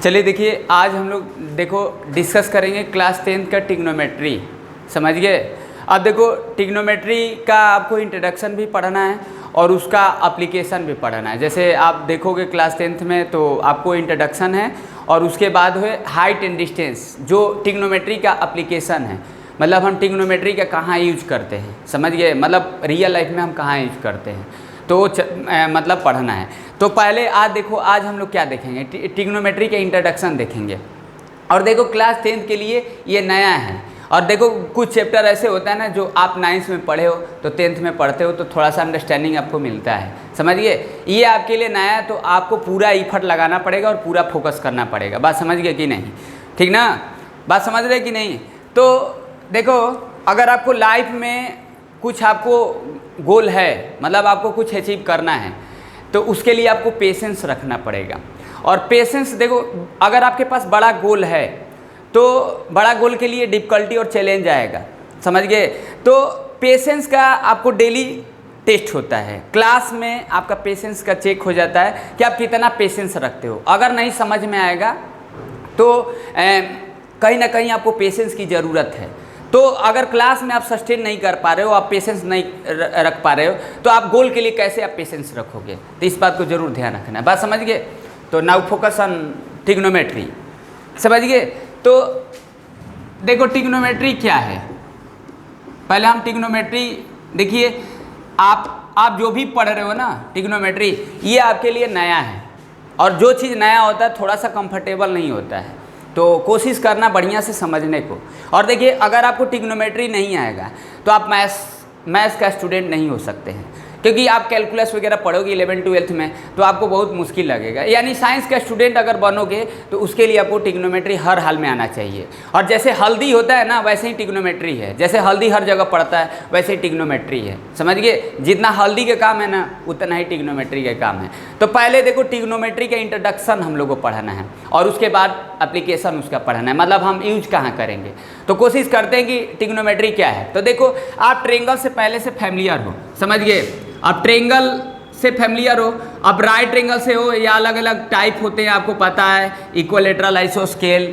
चलिए देखिए, आज हम लोग देखो डिस्कस करेंगे क्लास 10 का ट्रिग्नोमेट्री। समझ गए। अब देखो ट्रिग्नोमेट्री का आपको इंट्रोडक्शन भी पढ़ना है और उसका एप्लीकेशन भी पढ़ना है। जैसे आप देखोगे क्लास 10th में तो आपको इंट्रोडक्शन है और उसके बाद है हाइट एंड डिस्टेंस, जो ट्रिग्नोमेट्री का एप्लीकेशन है। मतलब हम ट्रिग्नोमेट्री का कहाँ यूज करते हैं, समझ गए, मतलब रियल लाइफ में हम कहाँ यूज करते हैं, तो मतलब पढ़ना है। तो पहले आज देखो, आज हम लोग क्या देखेंगे, ट्रिग्नोमेट्री के इंट्रोडक्शन देखेंगे। और देखो क्लास 10th के लिए ये नया है। और देखो कुछ चैप्टर ऐसे होता है ना जो आप 9th में पढ़े हो तो 10th में पढ़ते हो तो थोड़ा सा अंडरस्टैंडिंग आपको मिलता है। समझिए, ये आपके लिए नया है तो आपको पूरा एफर्ट लगाना पड़ेगा और पूरा फोकस करना पड़ेगा। बात समझ गए कि नहीं, ठीक ना, बात समझ रहे कि नहीं। तो देखो, अगर आपको लाइफ में कुछ आपको गोल है, मतलब आपको कुछ अचीव करना है, तो उसके लिए आपको पेशेंस रखना पड़ेगा। और पेशेंस देखो, अगर आपके पास बड़ा गोल है तो बड़ा गोल के लिए डिफ़िकल्टी और चैलेंज आएगा, समझ गए। तो पेशेंस का आपको डेली टेस्ट होता है। क्लास में आपका पेशेंस का चेक हो जाता है कि आप कितना पेशेंस रखते हो। अगर नहीं समझ में आएगा तो कहीं ना कहीं आपको पेशेंस की ज़रूरत है। तो अगर क्लास में आप सस्टेन नहीं कर पा रहे हो, आप पेशेंस नहीं रख पा रहे हो, तो आप गोल के लिए कैसे आप पेशेंस रखोगे। तो इस बात को जरूर ध्यान रखना है। बात समझ गए। तो नाउ फोकस ऑन ट्रिग्नोमेट्री, समझ गए। तो देखो ट्रिग्नोमेट्री क्या है, पहले हम ट्रिग्नोमेट्री देखिए। आप जो भी पढ़ रहे हो ना ट्रिग्नोमेट्री, ये आपके लिए नया है। और जो चीज़ नया होता है थोड़ा सा कंफर्टेबल नहीं होता है, तो कोशिश करना बढ़िया से समझने को। और देखिए, अगर आपको ट्रिग्नोमेट्री नहीं आएगा तो आप मैथ्स का स्टूडेंट नहीं हो सकते हैं, क्योंकि आप कैलकुलस वगैरह पढ़ोगे 11th-12th में तो आपको बहुत मुश्किल लगेगा। यानी साइंस का स्टूडेंट अगर बनोगे तो उसके लिए आपको ट्रिग्नोमेट्री हर हाल में आना चाहिए। और जैसे हल्दी होता है ना, वैसे ही ट्रिग्नोमेट्री है। जैसे हल्दी हर जगह पड़ता है वैसे ही ट्रिग्नोमेट्री है, समझ गए। जितना हल्दी का काम है ना, उतना ही ट्रिग्नोमेट्री का काम है। तो पहले देखो ट्रिग्नोमेट्री का इंट्रोडक्शन हम लोग को पढ़ना है और उसके बाद एप्लीकेशन उसका पढ़ना है, मतलब हम यूज कहाँ करेंगे। तो कोशिश करते हैं कि ट्रिग्नोमेट्री क्या है। तो देखो, आप ट्रायंगल से पहले से फैमिलियर हो, समझ गए। अब ट्रायंगल से फैमिलियर हो, अब राइट ट्रायंगल से हो, या अलग अलग टाइप होते हैं आपको पता है, इक्विलैटरल, आइसोस्केल,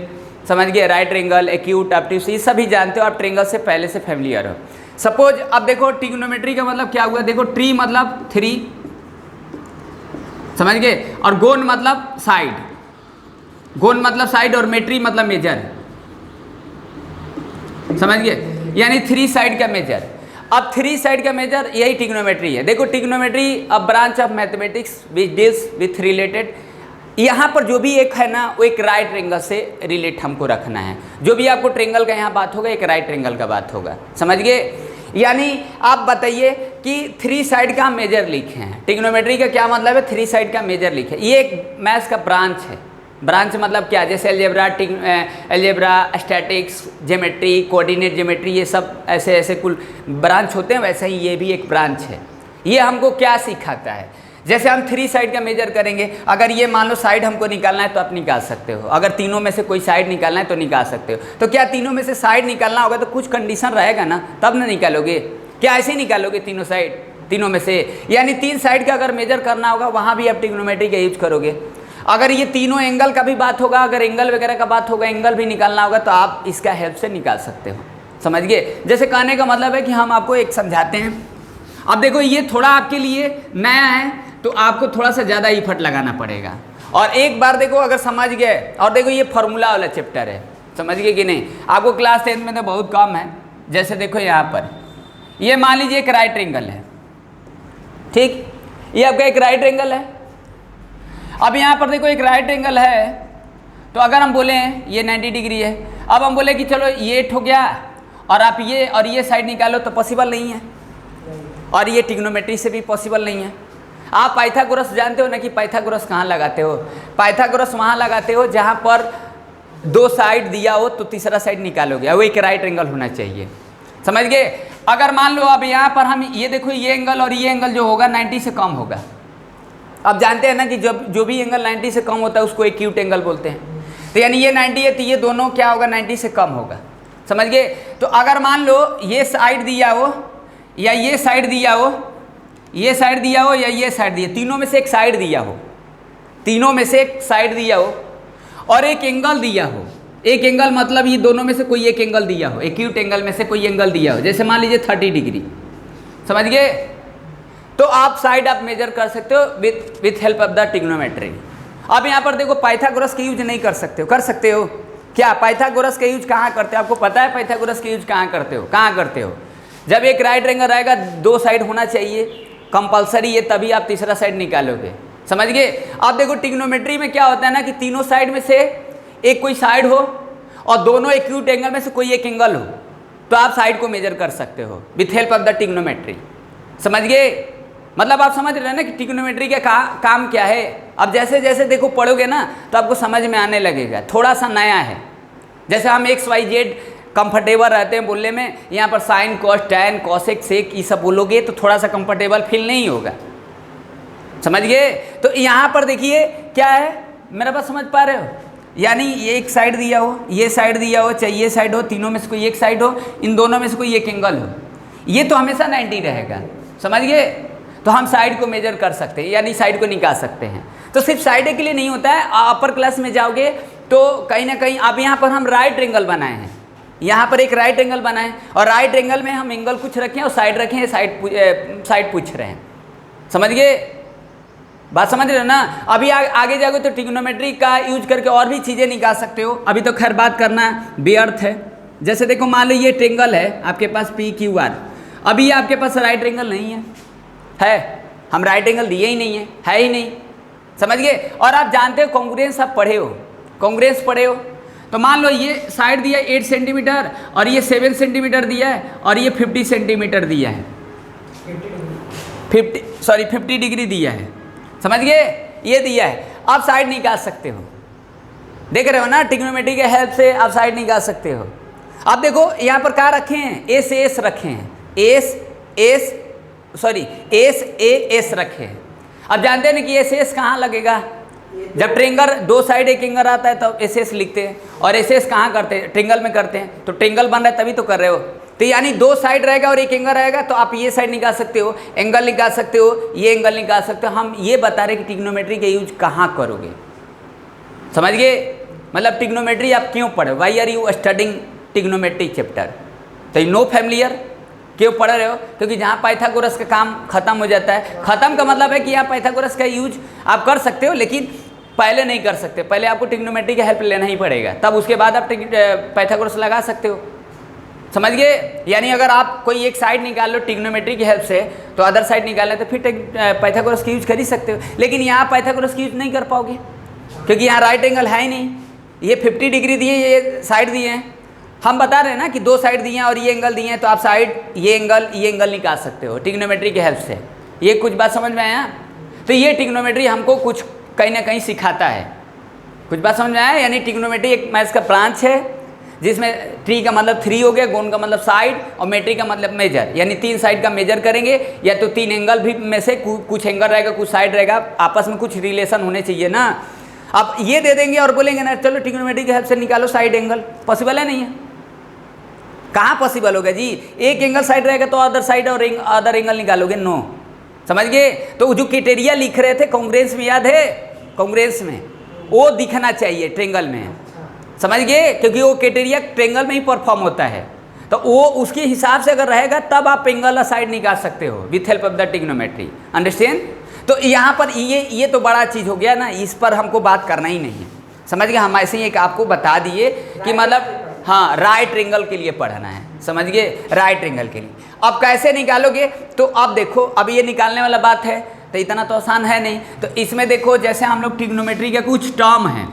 समझ गए, राइट ट्रायंगल, एक्यूट, ऑब्ट्यूस, ये सभी जानते हो। आप ट्रायंगल से पहले से फैमिलियर हो। सपोज अब देखो ट्रिग्नोमेट्री का मतलब क्या हुआ। देखो ट्री मतलब 3, समझ गए, और गोन मतलब साइड, गोन मतलब साइड, और मेट्री मतलब मेजर, समझ गए, यानी 3 साइड का मेजर। अब 3 साइड का मेजर यही ट्रिग्नोमेट्री है। देखो trigonometry a branch of mathematics which deals with related, यहाँ पर जो भी एक है ना, वो एक राइट ट्रायंगल से रिलेट हमको रखना है। जो भी आपको ट्रायंगल का यहाँ बात होगा, एक राइट ट्रायंगल का बात होगा, समझ गए। यानी आप बताइए कि 3 साइड का हम मेजर लिखे हैं। ट्रिग्नोमेट्री का क्या मतलब है, 3 साइड का मेजर लिखे। ये एक मैथ्स का ब्रांच है। ब्रांच मतलब क्या, जैसे algebra, statics, geometry, coordinate geometry, ये सब ऐसे ऐसे कुल ब्रांच होते हैं, वैसे ही ये भी एक ब्रांच है। ये हमको क्या सिखाता है, जैसे हम 3 साइड का मेजर करेंगे। अगर ये मान लो साइड हमको निकालना है तो आप निकाल सकते हो। अगर तीनों में से कोई साइड निकालना है तो निकाल सकते हो। तो क्या तीनों में से साइड निकालना होगा तो कुछ कंडीशन रहेगा ना, तब ना निकालोगे। क्या ऐसे ही निकालोगे तीनों साइड, तीनों में से। यानी 3 साइड का अगर मेजर करना होगा वहाँ भी आप ट्रिग्नोमेट्री का यूज करोगे। अगर ये तीनों एंगल का भी बात होगा, अगर एंगल वगैरह का बात होगा, एंगल भी निकालना होगा तो आप इसका हेल्प से निकाल सकते हो, समझ गए। जैसे कहने का मतलब है कि हम आपको एक समझाते हैं। अब देखो ये थोड़ा आपके लिए नया है तो आपको थोड़ा सा ज़्यादा एफर्ट लगाना पड़ेगा। और एक बार देखो अगर समझ गए, और देखो ये फार्मूला वाला चैप्टर है, समझ गए कि नहीं। आपको क्लास 10 में तो बहुत कम है। जैसे देखो यहाँ पर ये मान लीजिए एक राइट ट्रायंगल है, ठीक, ये आपका एक राइट ट्रायंगल है। अब यहाँ पर देखो एक राइट एंगल है, तो अगर हम बोले ये 90 डिग्री है, अब हम बोले कि चलो ये हो गया और आप ये और ये साइड निकालो, तो पॉसिबल नहीं है। और ये ट्रिग्नोमेट्री से भी पॉसिबल नहीं है। आप पाइथागोरस जानते हो ना, कि पाइथागोरस कहाँ लगाते हो। पाइथागोरस वहाँ लगाते हो जहाँ पर 2 साइड दिया हो तो तीसरा साइड निकालोगे, वो एक राइट एंगल होना चाहिए, समझ गए। अगर मान लो अब यहाँ पर हम ये देखो, ये एंगल और ये एंगल जो होगा 90 से कम होगा। अब जानते हैं ना कि जो भी एंगल 90 से कम होता है उसको एक्यूट एंगल बोलते हैं। तो यानी ये 90 है तो ये दोनों क्या होगा, 90 से कम होगा, समझ गए। तो अगर मान लो ये साइड दिया हो या ये साइड दिया हो, ये साइड दिया हो या ये साइड दिया, तीनों में से एक साइड दिया हो, तीनों में से एक साइड दिया हो, और एक एंगल दिया हो, एक एंगल मतलब ये दोनों में से कोई एक एंगल दिया हो, एक्यूट एंगल में से कोई एंगल दिया हो, जैसे मान लीजिए 30 डिग्री, समझ गए, तो आप साइड आप मेजर कर सकते हो with help of the trigonometry. अब यहाँ पर देखो पाइथागोरस के यूज नहीं कर सकते हो, कर सकते हो क्या? पाइथागोरस के यूज कहाँ करते हो? आपको पता है पाइथागोरस के यूज कहाँ करते हो? कहाँ करते हो? जब एक राइट एंगल रहेगा, दो साइड होना चाहिए कंपलसरी है, तभी आप तीसरा साइड निकालोगे, समझ गए। अब देखो ट्रिग्नोमेट्री में क्या होता है ना कि तीनों साइड में से एक कोई साइड हो और दोनों एक्यूट एंगल में से कोई एक एंगल हो, तो आप साइड को मेजर कर सकते हो with help of the trigonometry, समझ गए। मतलब आप समझ रहे हैं ना कि ट्रिग्नोमेट्री का काम क्या है। अब जैसे जैसे देखो पढ़ोगे ना तो आपको समझ में आने लगेगा, थोड़ा सा नया है। जैसे हम XYZ कंफर्टेबल रहते हैं बोलने में, यहाँ पर sine cos tan cosec sec ये सब बोलोगे तो थोड़ा सा कंफर्टेबल फील नहीं होगा, समझ गए। तो यहाँ पर देखिए क्या है, मेरा बात समझ पा रहे हो? यानी ये एक साइड दिया हो, ये साइड दिया हो, चाहे ये साइड हो, तीनों में से कोई एक साइड हो, इन दोनों में से कोई एक एंगल हो, ये तो हमेशा 90 रहेगा, समझ गए। तो हम साइड को मेजर कर सकते हैं, यानी साइड को निकाल सकते हैं। तो सिर्फ साइड के लिए नहीं होता है, अपर क्लास में जाओगे तो कहीं ना कहीं, अब यहाँ पर हम राइट एंगल बनाए हैं, यहाँ पर एक राइट एंगल बनाए और राइट एंगल में हम एंगल कुछ रखें और साइड रखें, साइड पूछ रहे हैं, समझ गए, बात समझ रहे हो ना। अभी आगे जाओगे तो ट्रिग्नोमेट्री का यूज करके और भी चीज़ें निकाल सकते हो। अभी तो खैर बात करना बेअर्थ है। जैसे देखो मान लो ये ट्रेंगल है आपके पास PQR, अभी ये आपके पास राइट एंगल नहीं है, हम राइट एंगल दिए ही नहीं है ही नहीं, समझ गए। और आप जानते हो कॉन्ग्रुएंस आप पढ़े हो, कॉन्ग्रुएंस पढ़े हो, तो मान लो ये साइड दिया 8 सेंटीमीटर और ये 7 सेंटीमीटर दिया है और ये 50 सेंटीमीटर दिया है, 50 डिग्री दिया है, समझ गए, ये दिया है। आप साइड निकाल सकते हो, देख रहे हो ना, ट्रिग्नोमेट्री के हेल्प से आप साइड निकाल सकते हो। अब देखो यहाँ पर क्या रखे हैं, एस रखे हैं, एस रखे हैं। अब जानते हैं ना कि एस कहाँ लगेगा, जब ट्रेंगल दो साइड एक एंगल आता है तब एस लिखते हैं, और एस कहाँ करते हैं, ट्रेंगल में करते हैं, तो ट्रेंगल बन रहा है तभी तो कर रहे हो। तो यानी दो साइड रहेगा और एक एंगल रहेगा, तो आप ये साइड निकाल सकते हो, एंगल निकाल सकते हो, ये एंगल निकाल सकते हो। हम ये बता रहे कि ट्रिग्नोमेट्री का यूज कहाँ करोगे, समझ गए। मतलब ट्रिग्नोमेट्री आप क्यों पढ़े, why are you studying trigonometry chapter, तो यू नो फैमिलियर, क्यों पढ़ रहे हो? क्योंकि जहाँ पाइथागोरस का काम खत्म हो जाता है, खत्म का मतलब है कि आप पाइथागोरस का यूज आप कर सकते हो, लेकिन पहले नहीं कर सकते, पहले आपको ट्रिग्नोमेट्री का हेल्प लेना ही पड़ेगा, तब उसके बाद आप पाइथागोरस लगा सकते हो, समझ गए। यानी अगर आप कोई एक साइड निकाल लो ट्रिग्नोमेट्री की हेल्प से, तो अदर साइड निकालना तो फिर पाइथागोरस की यूज कर ही सकते हो, लेकिन यहाँ पाइथागोरस की यूज नहीं कर पाओगे, क्योंकि यहाँ राइट एंगल है ही नहीं। ये 50 डिग्री दिए, ये साइड दिए हैं, हम बता रहे हैं ना कि दो साइड दिए हैं और ये एंगल दिए हैं, तो आप साइड ये एंगल निकाल सकते हो ट्रिग्नोमेट्री की हेल्प से। ये कुछ बात समझ में आया? तो ये ट्रिग्नोमेट्री हमको कुछ कहीं ना कहीं सिखाता है, कुछ बात समझ में आया? यानी ट्रिग्नोमेट्री एक मैथ्स का ब्रांच है, जिसमें ट्री का मतलब 3 हो गया, गोन का मतलब साइड, और मेट्री का मतलब मेजर, यानी 3 साइड का मेजर करेंगे, या तो 3 एंगल भी में से कुछ एंगल रहेगा, कुछ साइड रहेगा, आपस में कुछ रिलेशन होने चाहिए ना। अब ये दे देंगे और बोलेंगे ना चलो ट्रिग्नोमेट्री की हेल्प से निकालो साइड एंगल, पॉसिबल है नहीं है? कहाँ पॉसिबल होगा जी? एक एंगल साइड रहेगा तो अदर साइड और अदर एंगल निकालोगे, नो, समझ गए। तो जो क्राइटेरिया लिख रहे थे कॉन्ग्रुएंस में, याद है कॉन्ग्रुएंस में, वो दिखना चाहिए ट्रेंगल में, समझ गए, क्योंकि वो क्राइटेरिया ट्रेंगल में ही परफॉर्म होता है। तो वो उसके हिसाब से अगर रहेगा तब आप एंगल और साइड निकाल सकते हो with help of the trigonometry, understand. तो यहाँ पर ये तो बड़ा चीज़ हो गया ना, इस पर हमको बात करना ही नहीं है, समझ गए। हम ऐसे ही एक आपको बता दिए कि मतलब हाँ राइट एंगल के लिए पढ़ना है, समझ गए, राइट एंगल के लिए। अब कैसे निकालोगे, तो अब देखो, अब ये निकालने वाला बात है, तो इतना तो आसान है नहीं। तो इसमें देखो, जैसे हम लोग ट्रिग्नोमेट्री का कुछ टर्म है,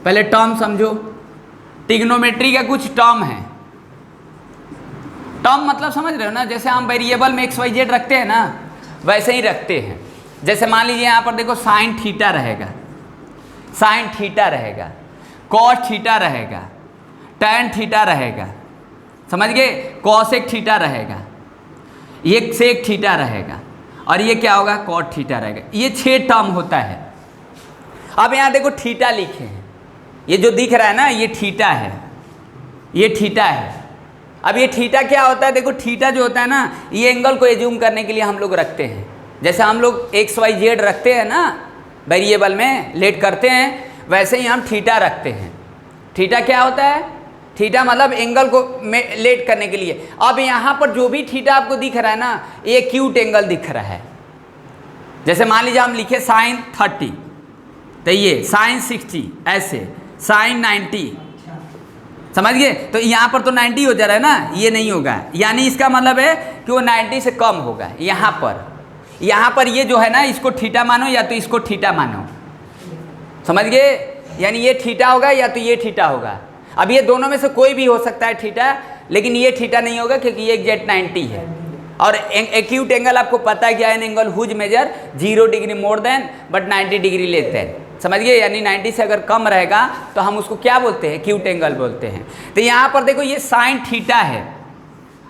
पहले टर्म समझो, ट्रिग्नोमेट्री का कुछ टर्म है। टर्म मतलब समझ रहे हो ना, जैसे हम वेरिएबल में XYZ रखते हैं ना, वैसे ही रखते हैं। जैसे मान लीजिए यहाँ पर देखो साइन थीटा रहेगा, साइन थीटा रहेगा, कॉस थीटा रहेगा, टैन थीटा रहेगा, समझ गए, कॉसेक थीटा रहेगा, ये सेक थीटा रहेगा, और ये क्या होगा, कॉट थीटा रहेगा। ये 6 टर्म होता है। अब यहाँ देखो थीटा लिखे हैं, ये जो दिख रहा है ना, ये थीटा है, ये थीटा है। अब ये थीटा क्या होता है, देखो थीटा जो होता है ना, ये एंगल को एज्यूम करने के लिए हम लोग रखते हैं। जैसे हम लोग XYZ रखते हैं ना वेरिएबल में, लेट करते हैं, वैसे ही हम थीटा रखते हैं। थीटा क्या होता है? थीटा मतलब एंगल को लेट करने के लिए। अब यहाँ पर जो भी थीटा आपको दिख रहा है ना, ये एक्यूट एंगल दिख रहा है। जैसे मान लीजिए हम लिखे साइन 30, तो ये साइन 60, ऐसे साइन 90, समझ गए? तो यहाँ पर तो 90 हो जा रहा है ना, ये नहीं होगा, यानी इसका मतलब है कि वो 90 से कम होगा। यहाँ पर ये जो है ना, इसको थीटा मानो या तो इसको थीटा मानो, समझ गए? यानी ये थीटा होगा या तो ये थीटा होगा। अब ये दोनों में से कोई भी हो सकता है थीटा, लेकिन ये थीटा नहीं होगा क्योंकि ये एग्जैक्ट 90 है। और एक्यूट एंगल आपको पता है क्या है? Angle whose measure 0 degree more than but 90 degree लेते हैं, समझ गए? यानी 90 से अगर कम रहेगा तो हम उसको क्या बोलते हैं? एक्यूट एंगल बोलते हैं। तो यहाँ पर देखो ये साइन थीटा है,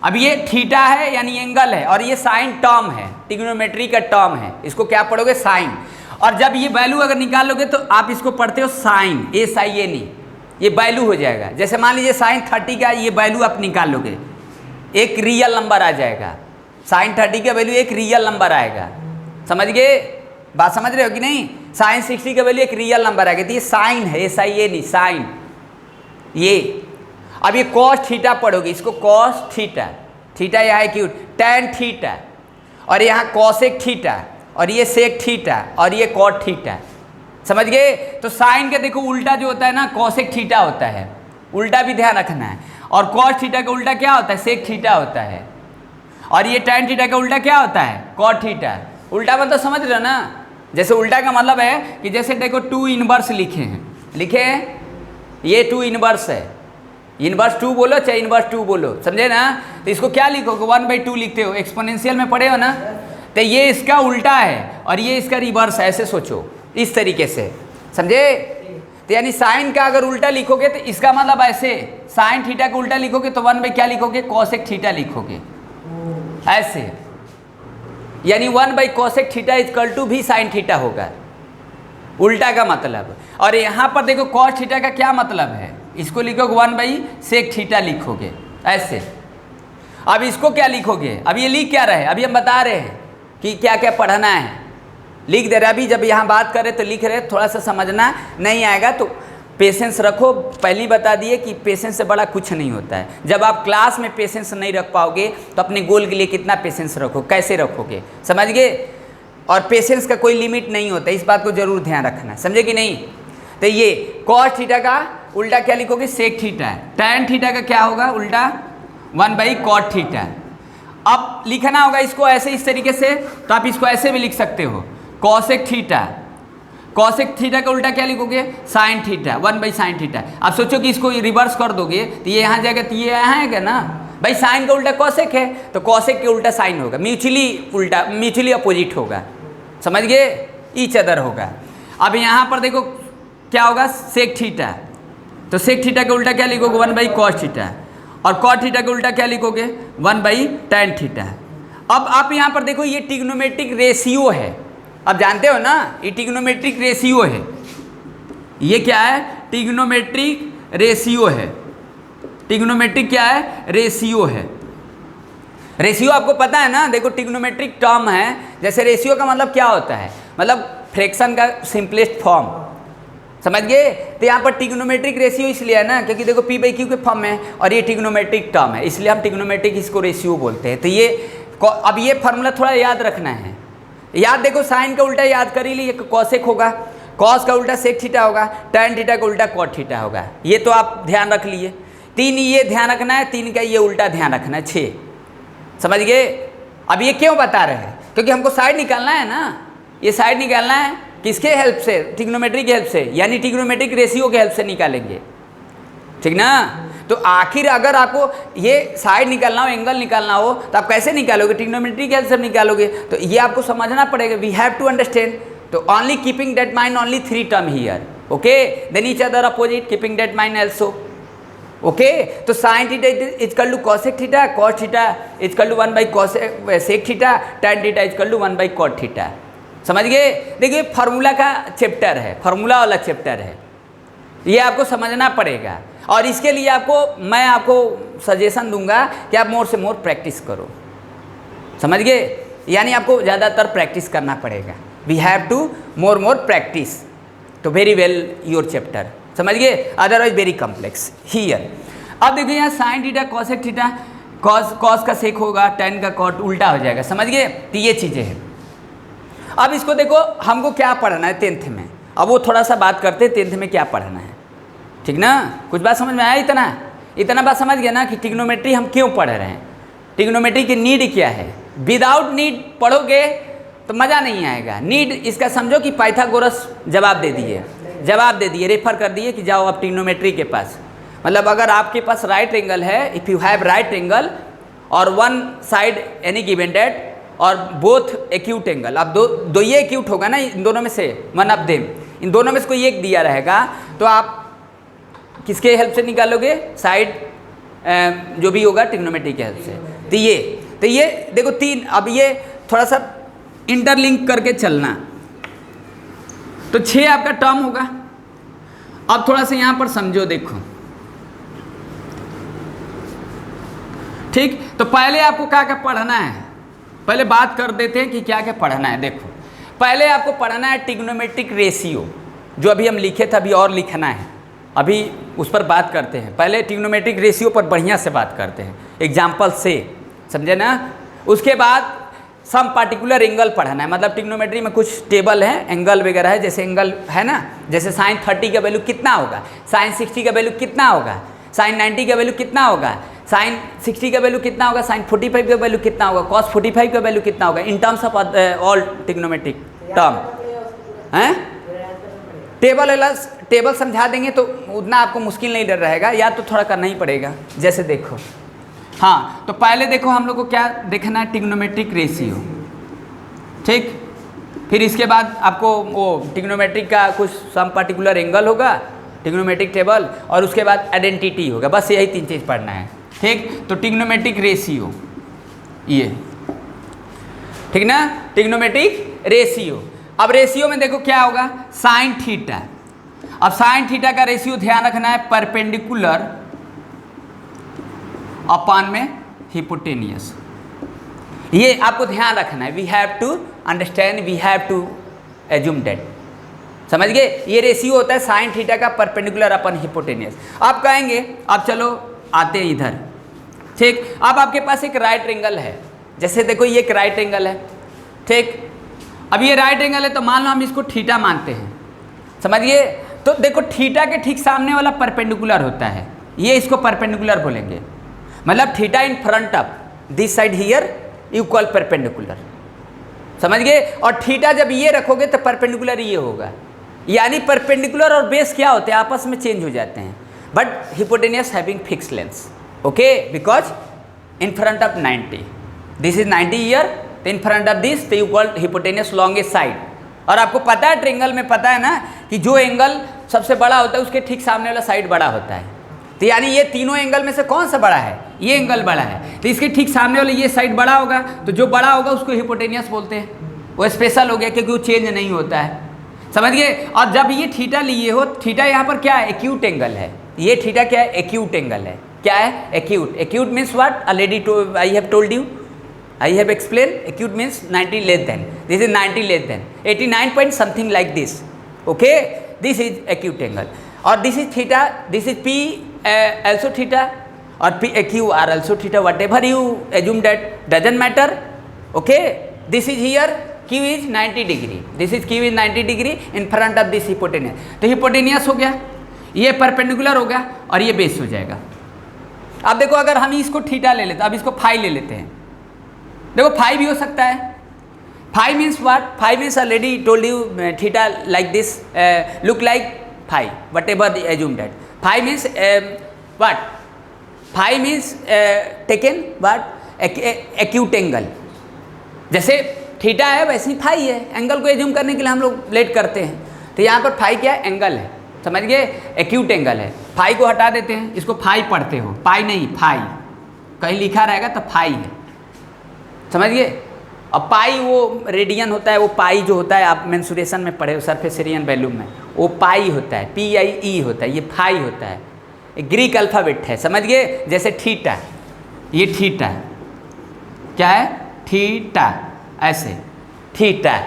अब ये थीटा है यानी एंगल है, और ये साइन टर्म है, ट्रिग्नोमेट्री का टर्म है, इसको क्या पढ़ोगे? साइन। और जब ये वैल्यू अगर निकालोगे तो आप इसको पढ़ते हो साइन, SIN, ये वैल्यू हो जाएगा। जैसे मान लीजिए साइन 30 का ये वैल्यू आप निकालोगे, एक रियल नंबर आ जाएगा। साइन 30 का वैल्यू एक रियल नंबर आएगा, समझ गए? बात समझ रहे हो कि नहीं? साइन 60 का वैल्यू एक रियल नंबर आएगा। तो ये साइन है, SIN, साइन। ये अब ये कॉस थीटा पढ़ोगे, इसको कॉस थीटा, थीटा यहाँ है क्यूट, टैन थीटा, और यहाँ कॉसेक थीटा, और ये सेक थीटा, और ये कॉट थीटा, समझ गए? तो साइन का देखो उल्टा जो होता है ना, कॉसेक थीटा होता है, उल्टा भी ध्यान रखना है। और कॉस थीटा का उल्टा क्या होता है? सेक थीटा होता है। और ये टैन थीटा का उल्टा क्या होता है? Cot theta. उल्टा मतलब समझ रहे हो ना? जैसे उल्टा का मतलब है कि जैसे देखो 2 इनवर्स लिखे हैं, ये 2 इनवर्स है, इनवर्स 2 बोलो चाहे इनवर्स 2 बोलो, समझे ना? तो इसको क्या लिखोगे? 1/2 लिखते हो, एक्सपोनेंशियल में पढ़े हो ना? तो ये इसका उल्टा है और ये इसका रिवर्स है, ऐसे सोचो, इस तरीके से, समझे? तो यानी साइन का अगर उल्टा लिखोगे तो इसका मतलब ऐसे, साइन थीटा का उल्टा लिखोगे तो 1 क्या लिखोगे? कॉसेक थीटा लिखोगे, ऐसे। यानी 1 कॉसेक थीटा इक्वल टू भी साइन थीटा होगा, उल्टा का मतलब। और यहाँ पर देखो कॉस थीटा का क्या मतलब है? इसको लिखोगे 1 सेक थीटा लिखोगे, ऐसे। अब इसको क्या लिखोगे? अब ये लिख क्या रहे? अभी हम बता रहे हैं कि क्या क्या पढ़ना है, लिख दे रहे। अभी जब यहाँ बात कर रहे तो लिख रहे, थोड़ा सा समझना नहीं आएगा तो पेशेंस रखो। पहले बता दिए कि पेशेंस से बड़ा कुछ नहीं होता है। जब आप क्लास में पेशेंस नहीं रख पाओगे तो अपने गोल के लिए कितना पेशेंस रखो, कैसे रखोगे, समझ गए? और पेशेंस का कोई लिमिट नहीं होता, इस बात को जरूर ध्यान रखना, समझे कि नहीं? तो ये कॉस थीटा का उल्टा क्या लिखोगे? सेक थीटा। टैन थीटा का क्या होगा उल्टा? 1 कॉट थीटा। अब लिखना होगा इसको ऐसे, इस तरीके से, तो आप इसको ऐसे भी लिख सकते हो, कॉसेक थीटा। कॉसेक थीटा का उल्टा क्या लिखोगे? Sine theta, 1 sine theta. आप सोचो कि इसको रिवर्स कर दोगे तो ये यहाँ जाएगा, तो ये यहाँ आएगा ना भाई। साइन का उल्टा कॉसेक है तो कॉसेक के उल्टा साइन होगा, म्यूचुअली उल्टा, म्यूचुअली अपोजिट होगा, समझ गए? ईच अदर होगा। अब यहाँ पर देखो क्या होगा? सेक थीटा, तो सेक थीटा का उल्टा क्या लिखोगे? 1 कॉस थीटा। और कॉट थीटा का उल्टा क्या लिखोगे? 1 टैन थीटा। अब आप यहाँ पर देखो ये ट्रिग्नोमेट्रिक रेशियो है, अब जानते हो ना ये ट्रिग्नोमेट्रिक रेशियो है। ये क्या है? ट्रिग्नोमेट्रिक रेशियो है। ट्रिग्नोमेट्रिक क्या है? रेशियो है। रेशियो आपको पता है ना? देखो ट्रिग्नोमेट्रिक टर्म है, जैसे रेशियो का मतलब क्या होता है? मतलब फ्रैक्शन का सिंपलेस्ट फॉर्म, समझ गए? तो यहाँ पर ट्रिग्नोमेट्रिक रेशियो इसलिए है ना क्योंकि देखो P/Q के फॉर्म में, और ये ट्रिग्नोमेट्रिक टर्म है, इसलिए हम ट्रिग्नोमेट्रिक इसको रेशियो बोलते हैं। तो ये अब ये फार्मूला थोड़ा याद रखना है। याद देखो, साइन का उल्टा याद कर ही ली, कॉसेक होगा, कॉस का उल्टा सेक थीटा होगा, टैन थीटा का उल्टा कॉट थीटा होगा। ये तो आप ध्यान रख लिए। 3 ये ध्यान रखना है, 3 का ये उल्टा ध्यान रखना है, 6, समझ गए? अब ये क्यों बता रहे हैं? क्योंकि हमको साइड निकालना है ना, ये साइड निकालना है किसके हेल्प से? ट्रिग्नोमेट्री की हेल्प से, यानी ट्रिग्नोमेट्रिक रेशियो के हेल्प से निकालेंगे, ठीक ना? तो आखिर अगर आपको ये साइड निकालना हो, एंगल निकालना हो, तो आप कैसे निकालोगे? ट्रिग्नोमेट्री की हेल्प से निकालोगे। तो ये आपको समझना पड़ेगा, वी हैव टू अंडरस्टैंड। तो only keeping that mind, only 3 term here, okay? Then each other opposite, keeping that mind also, okay? तो sine theta equal to cosec theta, cos theta equal to 1 sec theta, tan theta equal to 1 cot theta, समझ गए? देखिए formula का chapter है, formula वाला chapter है, ये आपको समझना पड़ेगा। और इसके लिए मैं आपको सजेशन दूंगा कि आप मोर से मोर प्रैक्टिस करो, समझ गए? यानी आपको ज़्यादातर प्रैक्टिस करना पड़ेगा। We have to more practice, तो वेरी वेल योर चैप्टर, समझ गए, अदरवाइज वेरी कॉम्प्लेक्स हियर। अब देखिए यहाँ sine theta cosec theta, cos का सेक होगा, टेन का कॉट, उल्टा हो जाएगा, समझ गए, तो ये चीज़ें हैं। अब इसको देखो हमको क्या पढ़ना है 10th में, अब वो थोड़ा सा बात करते हैं 10th में क्या पढ़ना है, ठीक ना, कुछ बात समझ में आया, इतना बात समझ गया ना कि ट्रिग्नोमेट्री हम क्यों पढ़ रहे हैं, ट्रिग्नोमेट्री की नीड क्या है। विदाउट नीड पढ़ोगे तो मज़ा नहीं आएगा। नीड इसका समझो कि पाइथागोरस जवाब दे दिए, रेफर कर दिए कि जाओ आप ट्रिग्नोमेट्री के पास। मतलब अगर आपके पास राइट एंगल है, if you have right angle और one side any given date और बोथ एक्यूट एंगल, अब दो ये एक्यूट होगा ना, इन दोनों में से वन ऑफ देम, इन दोनों में से कोई एक दिया रहेगा, तो आप किसके हेल्प से निकालोगे, साइड जो भी होगा ट्रिग्नोमेट्री के हेल्प से। तो ये देखो तीन, अब ये थोड़ा सा इंटरलिंक करके चलना, तो 6 आपका टर्म होगा। अब थोड़ा सा यहाँ पर समझो, देखो ठीक, तो पहले आपको क्या क्या पढ़ना है, पहले बात कर देते हैं कि क्या क्या पढ़ना है। देखो पहले आपको पढ़ना है ट्रिग्नोमेट्रिक रेशियो, जो अभी हम लिखे थे, अभी और लिखना है, अभी उस पर बात करते हैं। पहले ट्रिग्नोमेट्रिक रेशियो पर बढ़िया से बात करते हैं एग्जाम्पल से, समझे ना। उसके बाद सम पार्टिकुलर एंगल पढ़ना है, मतलब ट्रिग्नोमेट्री में कुछ टेबल है, एंगल वगैरह है, जैसे एंगल है ना, जैसे साइन 30 का वैल्यू कितना होगा, साइन 60 का वैल्यू कितना होगा, साइन 90 का वैल्यू कितना होगा, साइन 60 का वैल्यू कितना होगा, साइन 45 का वैल्यू कितना होगा, कॉस 45 का वैल्यू कितना होगा, in terms of all trigonometric term हैं। टेबल समझा देंगे तो उतना आपको मुश्किल नहीं डर रहेगा, या तो थोड़ा करना ही पड़ेगा। जैसे देखो, हाँ, तो पहले देखो हम लोग को क्या देखना है, ट्रिग्नोमेट्रिक रेशियो, ठीक। फिर इसके बाद आपको वो ट्रिग्नोमेट्रिक का कुछ सम पार्टिकुलर एंगल होगा, ट्रिग्नोमेट्रिक टेबल, और उसके बाद आइडेंटिटी होगा, बस यही 3 चीज़ पढ़ना है, ठीक। तो ट्रिग्नोमेट्रिक रेशियो ये, ठीक ना, ट्रिग्नोमेट्रिक रेशियो। अब रेशियो में देखो क्या होगा, साइन थीटा। अब साइन थीटा का रेशियो ध्यान रखना है, परपेंडिकुलर अपॉन में हिपोटेनियस, ये आपको ध्यान रखना है। We have to understand, we have to assume that, समझ गए। ये रेशियो होता है साइन थीटा का परपेंडिकुलर अपन हिपोटेनियस। आप कहेंगे, अब चलो आते हैं इधर, ठीक। अब आपके पास एक राइट एंगल है, जैसे देखो ये एक राइट एंगल है, ठीक। अब ये राइट एंगल है, तो मान लो हम इसको थीटा मानते हैं, समझिए। तो देखो थीटा के ठीक सामने वाला परपेंडिकुलर होता है, ये इसको परपेंडिकुलर बोलेंगे, मतलब theta in front of this side here equal perpendicular, समझ गए। और थीटा जब ये रखोगे तो परपेंडिकुलर ये होगा, यानी परपेंडिकुलर और बेस क्या होते हैं, आपस में चेंज हो जाते हैं, but hypotenuse having fix lens, okay, because in front of 90, this is 90 year, तो इन फ्रंट ऑफ दिस तो इक्वल हिपोटेनियस लॉन्गेस्ट साइड। और आपको पता है ट्रायंगल में पता है ना कि जो एंगल सबसे बड़ा होता है उसके ठीक सामने वाला साइड बड़ा होता है, तो यानी ये तीनों एंगल में से कौन सा बड़ा है, ये एंगल बड़ा है, तो इसके ठीक सामने वाले ये साइड बड़ा होगा, तो जो बड़ा होगा उसको हिपोटेनियस बोलते हैं, वो स्पेशल हो गया क्योंकि वो चेंज नहीं होता है, समझ गए। और जब ये थीटा लिए हो, थीटा यहाँ पर क्या है, एक्यूट एंगल है, ये थीटा क्या है, एक्यूट एंगल है, क्या है, acute. Acute means what, already I have told you, I have explain, acute means 90 less than, this is 90 less than 89 point something like this, okay, this is acute angle. और this is theta, this is P also theta or p q are also theta, whatever you assume, that doesn't matter, okay. This is here, q is 90 degree, this is q is 90 degree in front of this hypotenuse, तो hypotenuse हो गया, ये perpendicular हो गया और ये base हो जाएगा। अब देखो अगर हम इसको थीटा ले लेते, अब इसको फाई ले लेते हैं, देखो फाई भी हो सकता है, phi means what, phi means already told you, theta like this look like phi, whatever assume that, phi means what, phi means taken what acute angle, जैसे थीटा है वैसे ही फाई है, एंगल को assume करने के लिए हम लोग लेट करते हैं, तो यहाँ पर फाई क्या है, एंगल है, समझ गए, एक्यूट एंगल है। फाई को हटा देते हैं, इसको फाई पढ़ते हो, पाई नहीं फाई, कहीं लिखा रहेगा तो फाई है, समझ गए। अब पाई वो रेडियन होता है, वो पाई जो होता है आप मेंसुरेशन में पढ़े हो, सरफेस एरियन वैल्यूम में, वो पाई होता है, PIE होता है, ये फाई होता है, ग्रीक अल्फ़ाबेट है, समझ गए। जैसे थीटा, ये थीटा क्या है, थीटा, ऐसे थीटा,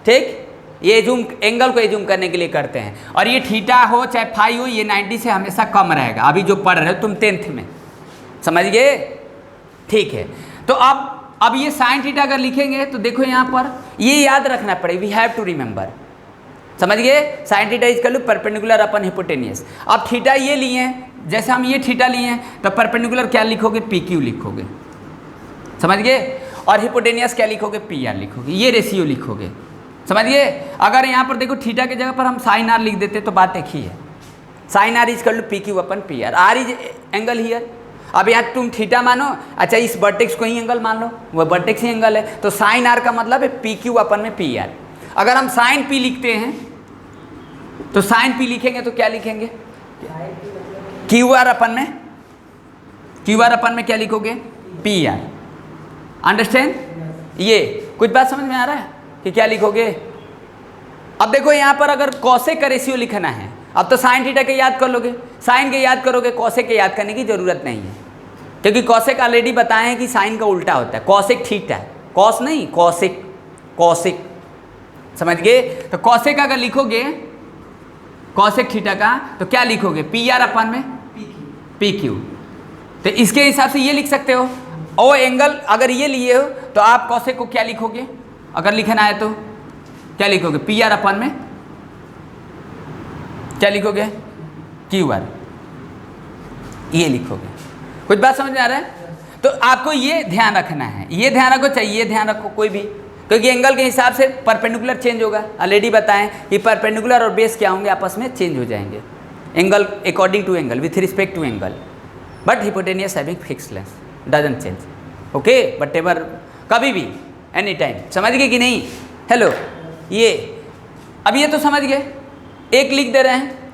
ठीक, ये एजूम एंगल को एजूम करने के लिए करते हैं। और ये थीटा हो चाहे फाई हो, ये 90 से हमेशा कम रहेगा। अभी जो पढ़ रहे हो तुम 10th में, समझ गए? ठीक है, तो अब ये साइन थीटा अगर लिखेंगे तो देखो यहाँ पर ये याद रखना पड़ेगा, वी हैव टू रिमेंबर, समझ गए? Sine theta is equal to perpendicular upon hypotenuse. अब थीटा ये लिए हैं, जैसे हम ये थीटा लिए हैं तो परपेंडिकुलर क्या लिखोगे? पी क्यू लिखोगे, समझ गए? और हिपोटेनियस क्या लिखोगे? पी आर लिखोगे, ये रेशियो लिखोगे, समझ गए? अगर यहाँ पर देखो थीटा की जगह पर हम साइन आर लिख देते तो बात एक ही है, sine R is equal to P Q upon P R is angle here. अब यहाँ तुम थीटा मानो, अच्छा इस वर्टेक्स को ही एंगल मान लो, वह वर्टेक्स ही एंगल है, तो साइन आर का मतलब है पी क्यू अपन में पी आर। अगर हम साइन पी लिखते हैं तो साइन पी लिखेंगे तो क्या लिखेंगे? क्यू आर अपन में क्या लिखोगे? P R. अंडरस्टैंड? ये कुछ बात समझ में आ रहा है कि क्या लिखोगे? अब देखो यहाँ पर अगर कॉसेक का रेशियो लिखना है, अब तो साइन थीटा के याद कर लोगे, साइन के याद करोगे, कॉसेक के याद करने की जरूरत नहीं है, क्योंकि कॉसेक ऑलरेडी बताए हैं कि साइन का उल्टा होता है, कॉसेक थीटा, कॉस नहीं कॉसेक, कॉसेक, समझ गए? तो कॉसेक अगर लिखोगे कॉसेक थीटा का तो क्या लिखोगे? पी आर अपन में पी क्यू। तो इसके हिसाब से ये लिख सकते हो, ओ एंगल अगर ये लिए हो तो आप कॉसेक को क्या लिखोगे? अगर लिखना है तो क्या लिखोगे? पी आर अपन में क्या लिखोगे? क्यू आर, ये लिखोगे। कुछ बात समझ में आ रहा है? तो आपको ये ध्यान रखना है, ये ध्यान रखो, चाहिए ध्यान रखो कोई भी, क्योंकि एंगल के हिसाब से परपेंडिकुलर चेंज होगा। ऑलरेडी बताएं कि परपेंडिकुलर और बेस क्या होंगे? आपस में चेंज हो जाएंगे, angle according to angle, with respect to angle, but hypotenuse having fixed length doesn't change, okay? But ever कभी भी एनी टाइम, समझ गए कि नहीं? हेलो, ये अब ये तो समझ गए। एक लिख दे रहे हैं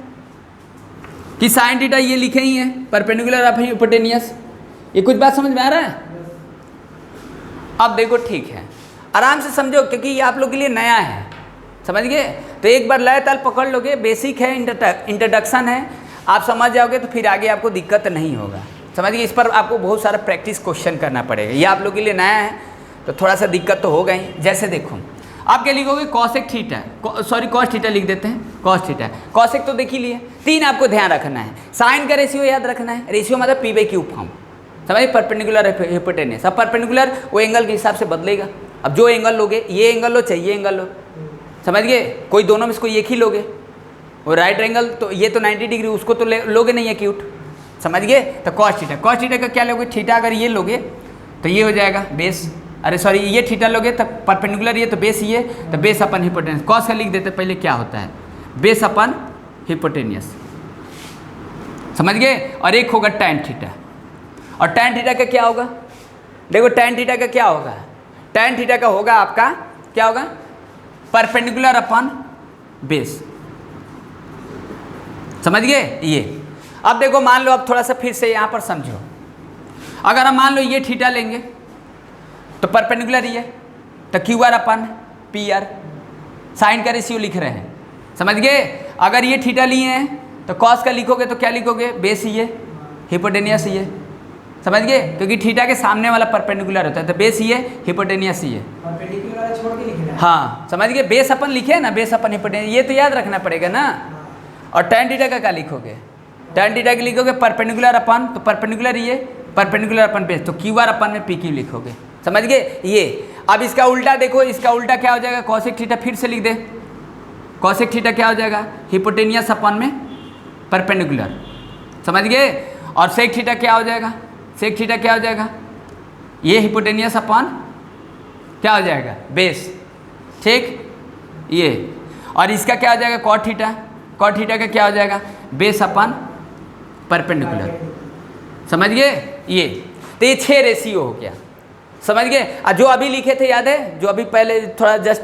कि साइन थीटा ये लिखे ही हैं, परपेंडिकुलर ऑफ हिपोटेनियस, ये कुछ बात समझ में आ रहा है? अब देखो ठीक है, आराम से समझो, क्योंकि ये आप लोग के लिए नया है, समझ गए? तो एक बार लय ताल पकड़ लोगे, बेसिक है, इंट्रोडक्शन है, आप समझ जाओगे तो फिर आगे आपको दिक्कत नहीं होगा, समझ गए? इस पर आपको बहुत सारा प्रैक्टिस क्वेश्चन करना पड़ेगा, ये आप लोग के लिए नया है तो थोड़ा सा दिक्कत तो होगा ही। जैसे देखो आप क्या लिखोगे? Cosec theta, sorry cos theta लिख देते हैं, कॉस थीटा, कॉसेक तो देख ही लिए। तीन आपको ध्यान रखना है, साइन का रेशियो याद रखना है, रेशियो मतलब पी बाई क्यू फॉर्म, समझिए? परपेंडिकुलर हिपोटेनियस, अब परपेंडिकुलर वो एंगल के हिसाब से बदलेगा। अब जो एंगल लोगे, ये एंगल लो चाहे ये एंगल लो, समझ गए? कोई दोनों में से कोई एक ही लोगे, वो राइट एंगल तो ये तो 90 डिग्री, उसको तो लोगे नहीं एक्यूट, समझ गए? तो कॉस थीटा, कॉस थीटा का क्या लोगे? थीटा अगर ये लोगे तो ये हो जाएगा बेस, अरे सॉरी ये थीटा लोगे तब परपेंडिकुलर ये तो बेस ये, तो बेस अपन हिपोटेनियस, कॉस का लिख देते पहले क्या होता है? बेस अपन हिपोटेनियस, समझ गए? और एक होगा टैन थीटा, और टैन थीटा का क्या होगा? देखो टैन थीटा का क्या होगा? टैन थीटा का होगा आपका क्या होगा? परपेंडिकुलर अपन बेस, समझ गए? ये अब देखो मान लो, अब थोड़ा सा फिर से यहाँ पर समझो, अगर हम मान लो ये थीटा लेंगे तो परपेंडिकुलर ही है, तो Q R upon P are, sign का रेशियो लिख रहे हैं, समझ गए? अगर ये थीटा लिए हैं तो कॉस का लिखोगे तो क्या लिखोगे? बेस ही है, हिपोटेनियस ही है, समझ गए? क्योंकि थीटा के सामने वाला परपेंडिकुलर होता है, तो बेस ही है, हिपोटेनियस ही है, परपेंडिकुलर छोड़ के लिखना है। हाँ, समझ गए? बेस अपन लिखे ना, बेस अपन हिपोटेनियस, ये तो याद रखना पड़ेगा ना। और टैन थीटा का क्या लिखोगे? टैन थीटा के लिखोगे परपेंडिकुलर अपन, तो परपेंडिकुलर ये, परपेंडिकुलर अपन बेस, तो क्यू आर अपन में पी क्यू लिखोगे, समझ गए? ये अब इसका उल्टा देखो, इसका उल्टा क्या हो जाएगा? कॉसेक थीटा, फिर से लिख दे, कॉसेक थीटा क्या हो जाएगा? हिपोटेनियस अपन में परपेंडिकुलर, समझ गए? और सेक थीटा क्या हो जाएगा? सेक थीटा क्या हो जाएगा? ये हिपोटेनियस अपन क्या हो जाएगा? बेस, ठीक? ये और इसका क्या हो जाएगा? कॉट थीटा, कॉट थीटा का क्या हो जाएगा? बेस अपन परपेंडिकुलर, समझ गए? ये तो ये 6 रेशियो हो गया, समझ गए? जो अभी लिखे थे याद है? जो अभी पहले थोड़ा जस्ट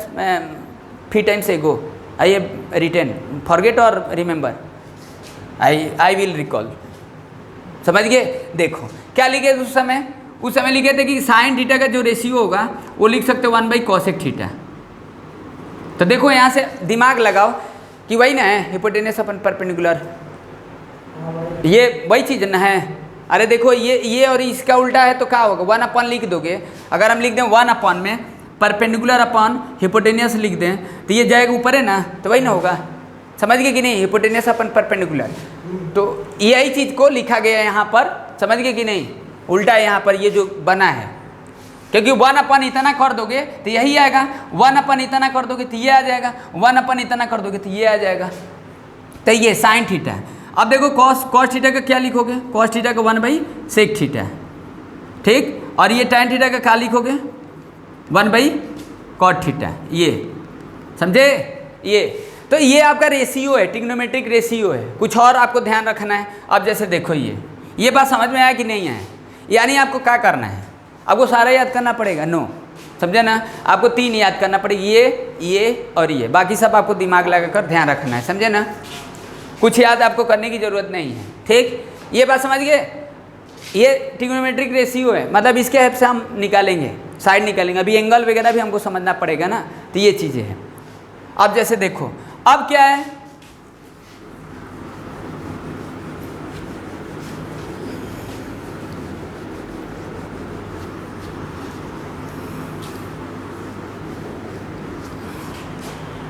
फ्री टाइम से गो आई रिटेन, फॉरगेट और रिमेंबर, आई विल रिकॉल, समझ गए? देखो क्या लिखे उस समय लिखे थे कि साइन थीटा का जो रेशियो होगा वो लिख सकते हो 1 बाई कॉसेक थीटा। तो देखो यहाँ से दिमाग लगाओ कि वही ना है हिपोटेनियस अपन परपेंडिकुलर, ये वही चीज़ ना है। अरे देखो ये और इसका उल्टा है तो क्या होगा? 1 अपन लिख दोगे, अगर हम लिख दें 1 अपन में परपेंडिकुलर अपॉन हिपोटेनियस लिख दें तो ये जाएगा ऊपर है ना, तो वही ना होगा, समझ गए कि नहीं, हिपोटेनियस अपन परपेंडिकुलर। तो यही चीज़ को लिखा गया है यहाँ पर, समझ गए कि नहीं, उल्टा यहाँ पर ये जो बना है, क्योंकि 1 अपन इतना कर दोगे तो यही आएगा, 1 अपन इतना कर दोगे तो ये आ जाएगा, 1 अपन इतना कर दोगे तो ये आ जाएगा। तो ये साइन थीटा है। अब देखो कॉस थीटा का क्या लिखोगे, कॉस थीटा का 1/sec थीटा है, ठीक, और ये tan थीटा का क्या लिखोगे 1/cot थीटा, ये समझे। ये तो ये आपका रेशियो है, ट्रिग्नोमेट्रिक रेशियो है। कुछ और आपको ध्यान रखना है। अब जैसे देखो ये बात समझ में आया कि नहीं आया, यानी आपको क्या करना है, आपको सारा याद करना पड़ेगा, नो, समझे ना, आपको 3 याद करना पड़ेगा, ये और ये, बाकी सब आपको दिमाग लगाकर ध्यान रखना है, समझे ना, कुछ याद आपको करने की ज़रूरत नहीं है, ठीक। ये बात समझ गए, ये ट्रिग्नोमेट्रिक रेशियो है, मतलब इसके हेल्प से हम निकालेंगे, साइड निकालेंगे, अभी एंगल वगैरह भी हमको समझना पड़ेगा ना, तो ये चीज़ें हैं। अब जैसे देखो अब क्या है,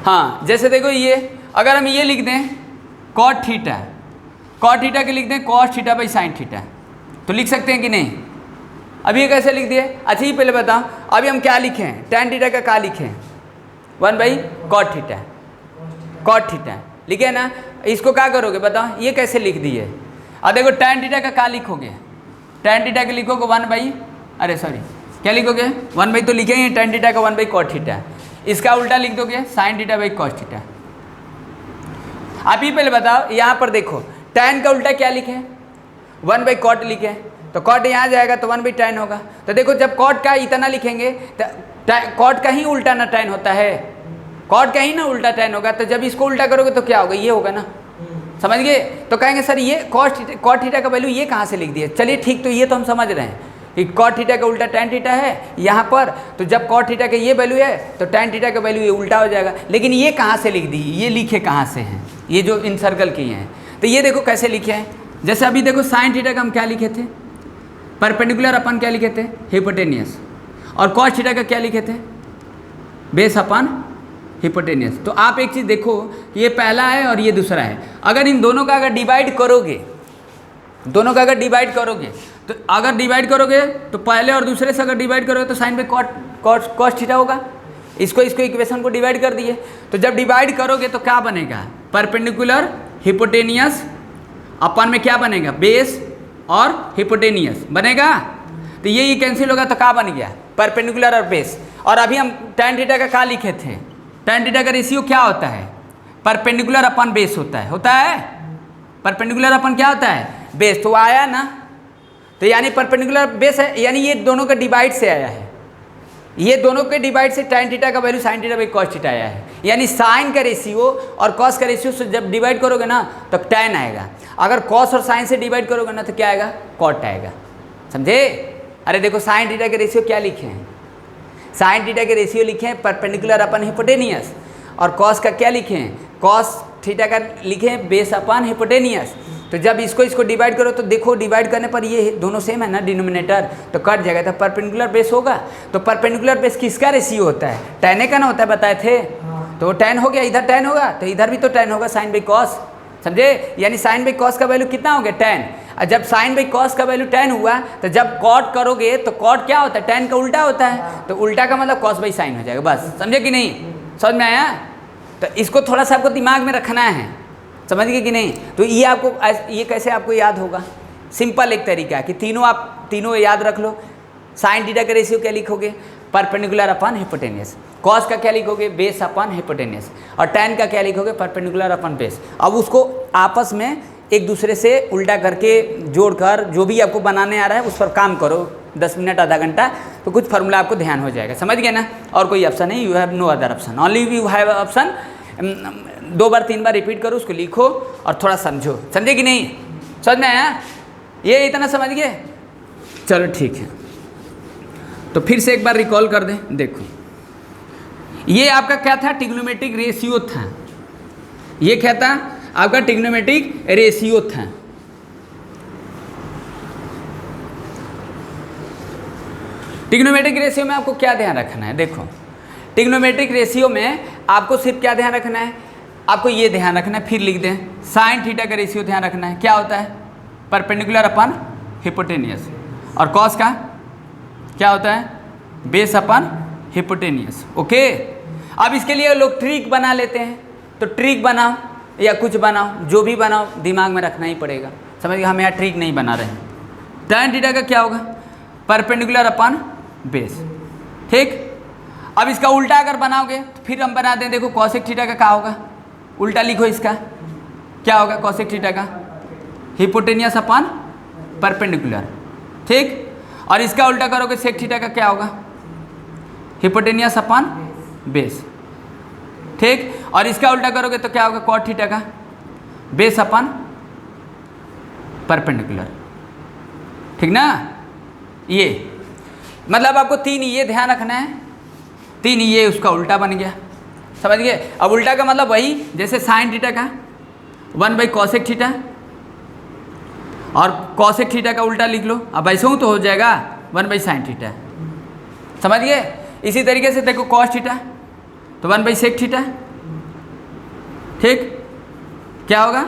हाँ जैसे देखो ये अगर हम ये लिख दें कॉट थीटा, कॉट थीटा के लिख दें cos theta by sine theta, तो लिख सकते हैं कि नहीं। अभी ये कैसे लिख दिए, अच्छा ये पहले बताओ, अभी हम क्या लिखें, tan थीटा का क्या लिखें 1/cot थीटा, कॉट थीटा लिखे ना, इसको क्या करोगे बताओ, ये कैसे लिख दिए। अब देखो tan थीटा का क्या लिखोगे, tan थीटा के लिखोगे 1/, अरे सॉरी क्या लिखोगे 1/, तो लिखेंगे tan थीटा का 1/cot थीटा, इसका उल्टा लिख दोगे sin theta by cos theta. आप ही पहले बताओ, यहाँ पर देखो tan का उल्टा क्या लिखे 1/cot लिखे, तो cot यहाँ जाएगा तो 1/tan होगा। तो देखो जब cot का इतना लिखेंगे तो cot का ही उल्टा ना tan होता है, cot का ही ना उल्टा tan होगा, तो जब इसको उल्टा करोगे तो क्या होगा, ये होगा ना, समझ गए। तो कहेंगे सर ये cot थीटा का वैल्यू ये कहाँ से लिख दिया, चलिए ठीक, तो ये तो हम समझ रहे हैं कि cot थीटा का उल्टा tan थीटा है यहाँ पर, तो जब cot थीटा का ये वैल्यू है तो tan थीटा का वैल्यू ये उल्टा हो जाएगा। लेकिन ये कहाँ से लिख दी, ये लिखे कहाँ से हैं, ये जो इन सर्कल किए हैं, तो ये देखो कैसे लिखे हैं। जैसे अभी देखो साइन थीटा का हम क्या लिखे थे, परपेंडिकुलर अपन क्या लिखे थे हिपोटेनियस, और cos थीटा का क्या लिखे थे बेस अपन हिपोटेनियस। तो आप एक चीज़ देखो, ये पहला है और ये दूसरा है, अगर इन दोनों का अगर डिवाइड करोगे, दोनों का अगर डिवाइड करोगे, तो अगर डिवाइड करोगे तो पहले और दूसरे से अगर डिवाइड करोगे तो साइन बाई cos थीटा होगा। इसको इक्वेशन को डिवाइड कर दिए, तो जब डिवाइड करोगे तो क्या बनेगा, परपेंडिकुलर हिपोटेनियस अपन में क्या बनेगा बेस और हिपोटेनियस बनेगा, तो ये कैंसिल होगा, तो क्या बन गया परपेंडिकुलर और बेस। और अभी हम tan थीटा का क्या लिखे थे, tan थीटा का रेशियो क्या होता है, परपेंडिकुलर अपन बेस होता है परपेंडिकुलर अपन क्या होता है बेस, तो आया ना, तो यानी परपेंडिकुलर बेस है, यानी ये दोनों का डिवाइड से आया है, ये दोनों के डिवाइड से tan थीटा का value sin theta by cos theta आया है। यानी साइन का रेशियो और cos का रेशियो से जब डिवाइड करोगे ना तो tan आएगा, अगर cos और sin से डिवाइड करोगे ना तो क्या आएगा cot आएगा, समझे। अरे देखो sin थीटा के रेशियो क्या लिखे हैं, sin थीटा के रेशियो लिखे हैं परपेंडिकुलर अपन हिपोटेनियस, और cos का क्या लिखे हैं cos थीटा का लिखे हैं बेस अपन हिपोटेनियस। तो जब इसको डिवाइड करो तो देखो डिवाइड करने पर ये दोनों सेम है ना डिनोमिनेटर, तो कट जाएगा, तो परपेंडिकुलर बेस होगा। तो परपेंडिकुलर बेस किसका रेशियो होता है, tan का ना होता है, बताए थे, तो tan हो गया, इधर tan होगा तो इधर भी तो tan होगा साइन बाई cos, समझे। यानी साइन बाई cos का वैल्यू कितना हो गया tan, और जब साइन बाई cos का वैल्यू tan हुआ तो जब cot करोगे तो cot क्या होता है tan का उल्टा होता है, तो उल्टा का मतलब cos बाई साइन हो जाएगा, बस समझे कि नहीं, समझ में आया। तो इसको थोड़ा सा आपको दिमाग में रखना है, समझ गए कि नहीं। तो ये आपको ये कैसे आपको याद होगा, सिंपल एक तरीका है कि तीनों याद रख लो। साइन थीटा का रेशियो क्या लिखोगे परपेंडिकुलर अपन हिपोटेनियस, कॉस का क्या लिखोगे बेस अपन हिपोटेनियस, और tan का क्या लिखोगे परपेंडिकुलर अपन बेस। अब उसको आपस में एक दूसरे से उल्टा करके जोड़कर जो भी आपको बनाने आ रहा है उस पर काम करो 10 मिनट आधा घंटा, तो कुछ फार्मूला आपको ध्यान हो जाएगा, समझ गए ना। और कोई ऑप्शन नहीं, you have no other option, only you have option. 2 बार 3 बार रिपीट करो, उसको लिखो और थोड़ा समझो, समझे कि नहीं, समझ में आया, ये इतना समझ गए, चलो ठीक है। तो फिर से एक बार रिकॉल कर दें, देखो ये आपका क्या था ट्रिग्नोमेट्रिक रेशियो था, ये क्या था आपका ट्रिग्नोमेट्रिक रेशियो था। ट्रिग्नोमेट्रिक रेशियो में आपको क्या ध्यान रखना है, देखो ट्रिग्नोमेट्रिक रेशियो में आपको सिर्फ क्या ध्यान रखना है, आपको ये ध्यान रखना है, फिर लिख दें साइन थीटा का रेशियो ध्यान रखना है, क्या होता है परपेंडिकुलर अपन हिपोटेनियस, और कॉस का क्या होता है बेस अपन हिपोटेनियस। ओके, अब इसके लिए लोग ट्रिक बना लेते हैं, तो ट्रिक बनाओ या कुछ बनाओ, जो भी बनाओ दिमाग में रखना ही पड़ेगा, समझिए हम यहाँ ट्रिक नहीं बना रहे हैं। tan थीटा का क्या होगा परपेंडिकुलर अपन बेस, ठीक। अब इसका उल्टा अगर बनाओगे तो फिर हम बना दें, देखो cosec थीटा का क्या होगा, उल्टा लिखो इसका क्या होगा cosec थीटा का हिपोटेनियस अपन परपेंडिकुलर, ठीक। और इसका उल्टा करोगे sec थीटा का क्या होगा हिपोटेनियस अपन बेस, ठीक। और इसका उल्टा करोगे तो क्या होगा cot थीटा का बेस अपन परपेंडिकुलर, ठीक ना। ये मतलब आपको तीन ये ध्यान रखना है, तीन ये उसका उल्टा बन गया, समझ गए। अब उल्टा का मतलब वही जैसे साइन थीटा का 1/cosec थीटा, और cosec थीटा का उल्टा लिख लो, अब ऐसे हूँ तो हो जाएगा 1/sin थीटा, समझ गए। इसी तरीके से देखो cos थीटा तो 1/sec थीटा, ठीक, क्या होगा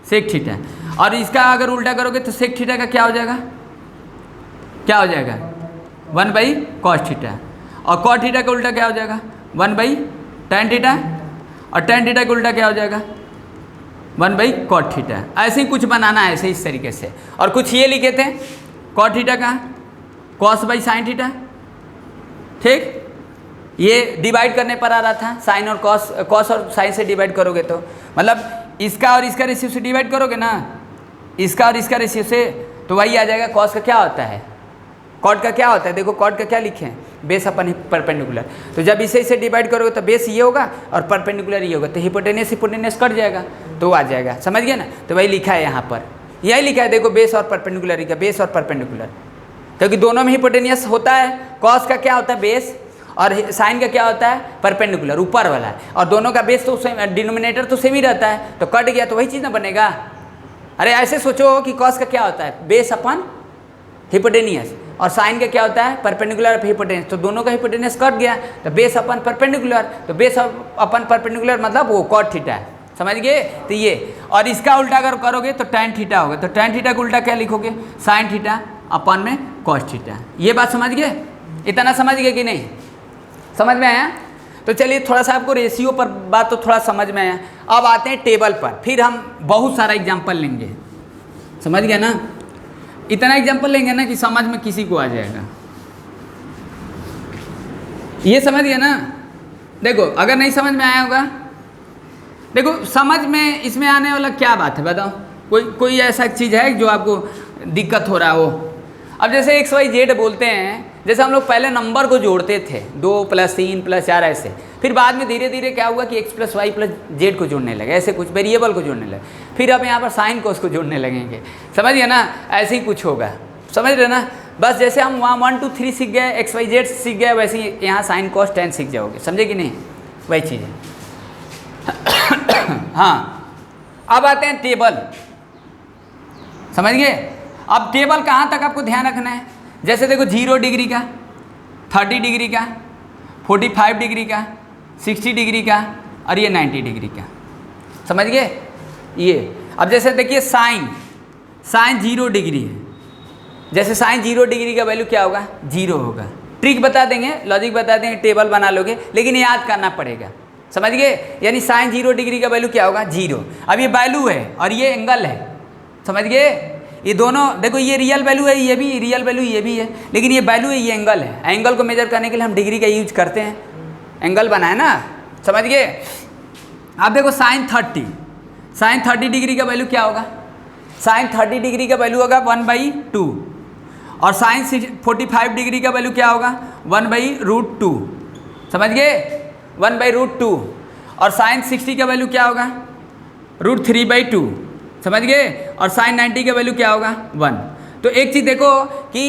sec थीटा। और इसका अगर उल्टा करोगे तो sec थीटा का क्या हो जाएगा, क्या हो जाएगा 1/cos थीटा, और cot थीटा का उल्टा क्या हो जाएगा 1/tan थीटा, और tan थीटा का उल्टा क्या हो जाएगा 1/cot थीटा। ऐसे ही कुछ बनाना है ऐसे इस तरीके से। और कुछ ये लिखे थे cot थीटा का cos/sin थीटा, ठीक, ये डिवाइड करने पर आ रहा था, साइन और कॉस और साइन से डिवाइड करोगे तो मतलब इसका और इसका रेशियो से डिवाइड करोगे ना, इसका और इसका रेशियो से, तो वही आ जाएगा। कॉस का क्या होता है, कॉट का क्या होता है, देखो कॉट का क्या लिखे हैं बेस अपन परपेंडिकुलर, तो जब इसे डिवाइड करोगे तो बेस ये होगा और परपेंडिकुलर ये होगा, तो हिपोटेनियस कट जाएगा तो आ जाएगा, समझ गए ना। तो वही लिखा है यहाँ पर, यही लिखा है देखो बेस और परपेंडिकुलर का, बेस और परपेंडिकुलर, क्योंकि दोनों में हिपोटेनियस होता है। कॉस का क्या होता है बेस, और साइन का क्या होता है परपेंडिकुलर, ऊपर वाला है, और दोनों का बेस तो डिनोमिनेटर तो सेम ही रहता है, तो कट गया तो वही चीज़ ना बनेगा। अरे ऐसे सोचो कि कॉस का क्या होता है बेस अपन हिपोटेनियस, और साइन का क्या होता है परपेंडिकुलर हिपोटेनियस, तो दोनों का हिपोटेनियस कट गया तो बेस अपन परपेंडिकुलर, तो बेस अपन परपेंडिकुलर मतलब वो cot थीटा है, समझ गए। तो ये, और इसका उल्टा अगर करोगे तो tan थीटा होगा, तो tan थीटा का उल्टा क्या लिखोगे sin थीटा अपन में cos थीटा। ये बात समझ गए, इतना समझ गए कि नहीं, समझ में आया। तो चलिए थोड़ा सा आपको रेशियो पर बात तो थोड़ा समझ में आया, अब आते हैं टेबल पर, फिर हम बहुत सारा एग्जाम्पल लेंगे, समझ गए ना। इतना एग्जाम्पल लेंगे ना कि समझ में किसी को आ जाएगा, ये समझ गए ना। देखो अगर नहीं समझ में आया होगा, देखो समझ में इसमें आने वाला क्या बात है बताओ, कोई ऐसा चीज़ है जो आपको दिक्कत हो रहा हो। अब जैसे XYZ बोलते हैं, जैसे हम लोग पहले नंबर को जोड़ते थे 2 + 3 + 4 ऐसे, फिर बाद में धीरे धीरे क्या हुआ कि x + y + z को जोड़ने लगे, ऐसे कुछ वेरिएबल को जोड़ने लगे, फिर अब यहाँ पर साइन कोस को जोड़ने लगेंगे, समझ गए ना। ऐसे ही कुछ होगा, समझ रहे ना। बस जैसे हम वहाँ 1 2 3 सीख गए, XYZ सीख गए, वैसे ही यहाँ साइन कोस tan सीख जाओगे, समझे कि नहीं, वही चीज़ है। हाँ, अब आते हैं टेबल, समझ गए। अब टेबल कहाँ तक आपको ध्यान रखना है, जैसे देखो 0 डिग्री का, 30 डिग्री का, 45 डिग्री का, 60 डिग्री का, और ये 90 डिग्री का, समझ गए ये। अब जैसे देखिए साइन 0 डिग्री है, जैसे साइन 0 डिग्री का वैल्यू क्या होगा 0 होगा। ट्रिक बता देंगे, लॉजिक बता देंगे, टेबल बना लोगे, लेकिन याद करना पड़ेगा, समझ गए। यानी साइन 0 डिग्री का वैल्यू क्या होगा 0। अब ये वैल्यू है और ये एंगल है, समझ गए। ये दोनों देखो, ये रियल वैल्यू है, ये भी रियल वैल्यू ये भी है, लेकिन ये वैल्यू है, ये एंगल है। एंगल को मेजर करने के लिए हम डिग्री का यूज करते हैं, एंगल बना है ना, समझ गए। अब देखो साइन 30 डिग्री का वैल्यू क्या होगा, साइन 30 डिग्री का वैल्यू होगा 1/2, और साइन 45 डिग्री का वैल्यू क्या होगा 1/√2, समझ गए 1/√2, और साइन 60 का वैल्यू क्या होगा √3/2, समझ गए, और साइन 90 का वैल्यू क्या होगा 1। तो एक चीज़ देखो कि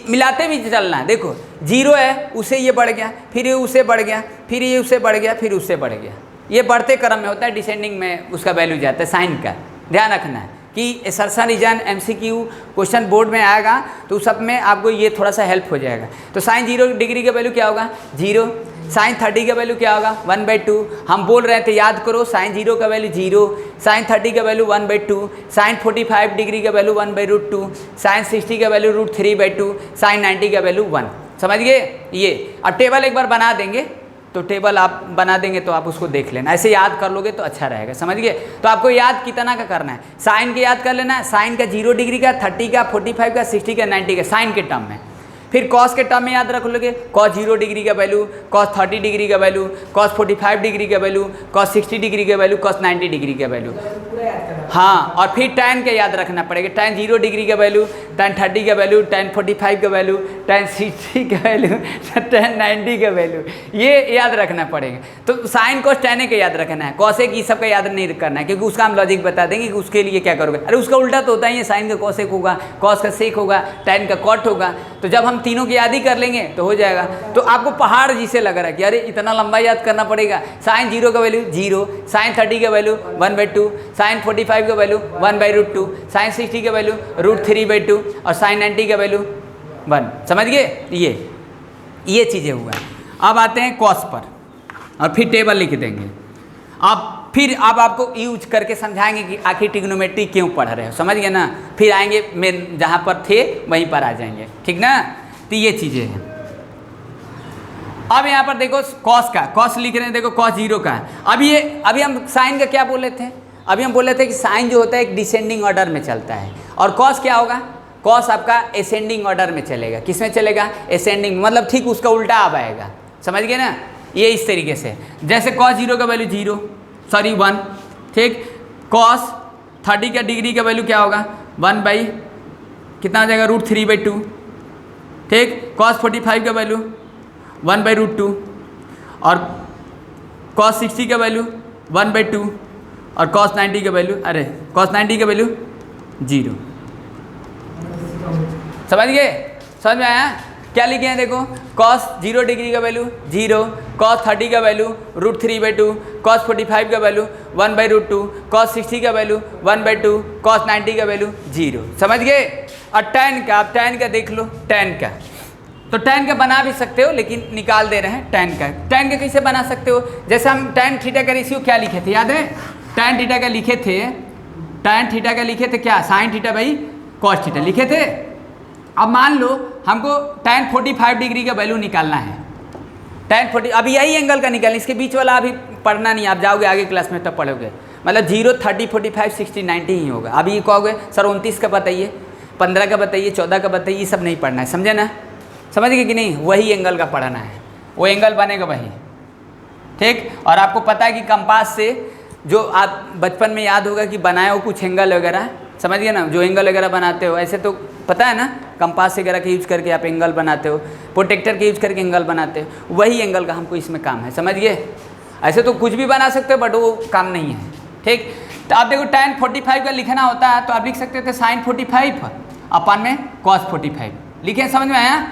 मिलाते भी चलना है, देखो 0 है, उसे ये बढ़ गया, फिर ये उससे बढ़ गया, फिर ये उससे बढ़ गया, फिर उससे बढ़ गया, ये बढ़ते क्रम में होता है, डिसेंडिंग में उसका वैल्यू जाता है साइन का, ध्यान रखना है। कि सर्सन रीजन MCQ क्वेश्चन बोर्ड में आएगा तो उस सब में आपको ये थोड़ा सा हेल्प हो जाएगा। तो साइन 0 डिग्री का वैल्यू क्या होगा 0, साइन 30 का वैल्यू क्या होगा 1/2। हम बोल रहे थे याद करो, साइन 0 का वैल्यू 0, साइन 30 का वैल्यू 1/2, साइन 45 डिग्री का वैल्यू 1/√2, साइन 60 का वैल्यू √3/2, साइन 90 का वैल्यू 1। समझ गए ये। अब टेबल एक बार बना देंगे तो टेबल आप बना देंगे तो आप उसको देख लेना, ऐसे याद कर लोगे तो अच्छा रहेगा। समझ गए। तो आपको याद कितना का करना है, साइन के याद कर लेना है, साइन का 0 डिग्री का, 30 का, 45 का, 60 का, 90 का साइन के टर्म में। फिर कॉस के टर्म में याद रख लोगे, कॉस 0 डिग्री का वैल्यू, कॉस 30 डिग्री का वैल्यू, कॉस 45 डिग्री का वैल्यू, कॉस 60 डिग्री का वैल्यू, कॉस 90 डिग्री का वैल्यू। पूरा याद करना। हाँ, और फिर tan का याद रखना पड़ेगा, tan 0 डिग्री का वैल्यू, tan 30 का वैल्यू, tan 45 का वैल्यू, tan 60 का वैल्यू, tan 90 का वैल्यू, ये याद रखना पड़ेगा। तो साइन कॉस tan का याद रखना है, कॉसेक ये सब का याद नहीं करना है, क्योंकि उसका हम लॉजिक बता देंगे कि उसके लिए क्या करोगे। अरे उसका उल्टा तो होता ही है, साइन का कॉसेक होगा, कॉस का सेक होगा, tan का कॉट होगा। तो जब हम तीनों की याद ही कर लेंगे तो हो जाएगा। तो आपको पहाड़ जिसे लग रहा है कि अरे इतना लंबा याद करना पड़ेगा, साइन 0 का वैल्यू 0, साइन 30 का वैल्यू 1/2, साइन 45 का वैल्यू 1/√2, साइन 60 का वैल्यू √3/2 और साइन 90 का वैल्यू 1। समझ गए। ये चीज़ें हुआ। अब आते हैं कॉस पर और फिर टेबल लिख देंगे। अब आपको यूज करके समझाएंगे कि आखिर ट्रिग्नोमेट्री क्यों पढ़ रहे हो। समझ गए ना। फिर आएंगे मेन जहाँ पर थे वहीं पर आ जाएंगे, ठीक ना। तो ये चीज़ें हैं। अब यहाँ पर देखो कॉस का, कॉस लिख रहे हैं, देखो कॉस 0 का। अभी हम साइन का क्या बोले थे, अभी हम बोले थे कि साइन जो होता है एक डिसेंडिंग ऑर्डर में चलता है, और कॉस क्या होगा, कॉस आपका असेंडिंग ऑर्डर में चलेगा। किस में चलेगा, असेंडिंग, मतलब ठीक उसका उल्टा अब आएगा। समझ गए ना। ये इस तरीके से, जैसे कॉस 0 का वैल्यू 1, ठीक। कॉस 30 का डिग्री का वैल्यू क्या होगा 1 कितना आ जाएगा √3/2, ठीक। कॉस 45 का वैल्यू 1/√2 और कॉस 60 का वैल्यू 1/2 और कॉस 90 का वैल्यू, अरे कॉस 90 का वैल्यू 0। समझ गए, समझ में आया। क्या लिखे हैं देखो, कॉस 0 डिग्री का वैल्यू 0, कॉस 30 का वैल्यू √3/2, कॉस 45 का वैल्यू 1/√2, कॉस 60 का वैल्यू 1/2, कॉस 90 का वैल्यू 0। समझ गए। और tan का, आप tan का देख लो, tan का तो tan का बना भी सकते हो, लेकिन निकाल दे रहे हैं tan का कैसे बना सकते हो। जैसे हम tan थीटा का रेशियो क्या लिखे थे, याद है, tan थीटा का लिखे थे क्या, sine theta by cos theta लिखे थे। अब मान लो हमको tan 45 डिग्री का वैल्यू निकालना है, tan 40, अभी यही एंगल का निकालना, इसके बीच वाला अभी पढ़ना नहीं, आप जाओगे आगे क्लास में तब पढ़ोगे। मतलब 0, 30, 45, 60, 90 ही होगा। अभी कहोगे सर 29 का बताइए, 15 का बताइए, 14 का बताइए, ये सब नहीं पढ़ना है। समझे ना, समझ गए कि नहीं। वही एंगल का पढ़ना है, वो एंगल बनेगा वही, ठीक। और आपको पता है कि कंपास से जो आप बचपन में याद होगा कि बनाए हो कुछ एंगल वगैरह, समझ गए ना, जो एंगल वगैरह बनाते हो, ऐसे तो पता है ना, कंपास वगैरह के यूज करके आप एंगल बनाते हो, प्रोटेक्टर के यूज करके एंगल बनाते हो, वही एंगल का हमको इसमें काम है। समझ गए। ऐसे तो कुछ भी बना सकते हो बट वो काम नहीं है, ठीक। तो आप देखो tan 45 का लिखना होता है तो आप लिख सकते थे साइन 45 अपन में कॉस 45 लिखे। समझ में आया।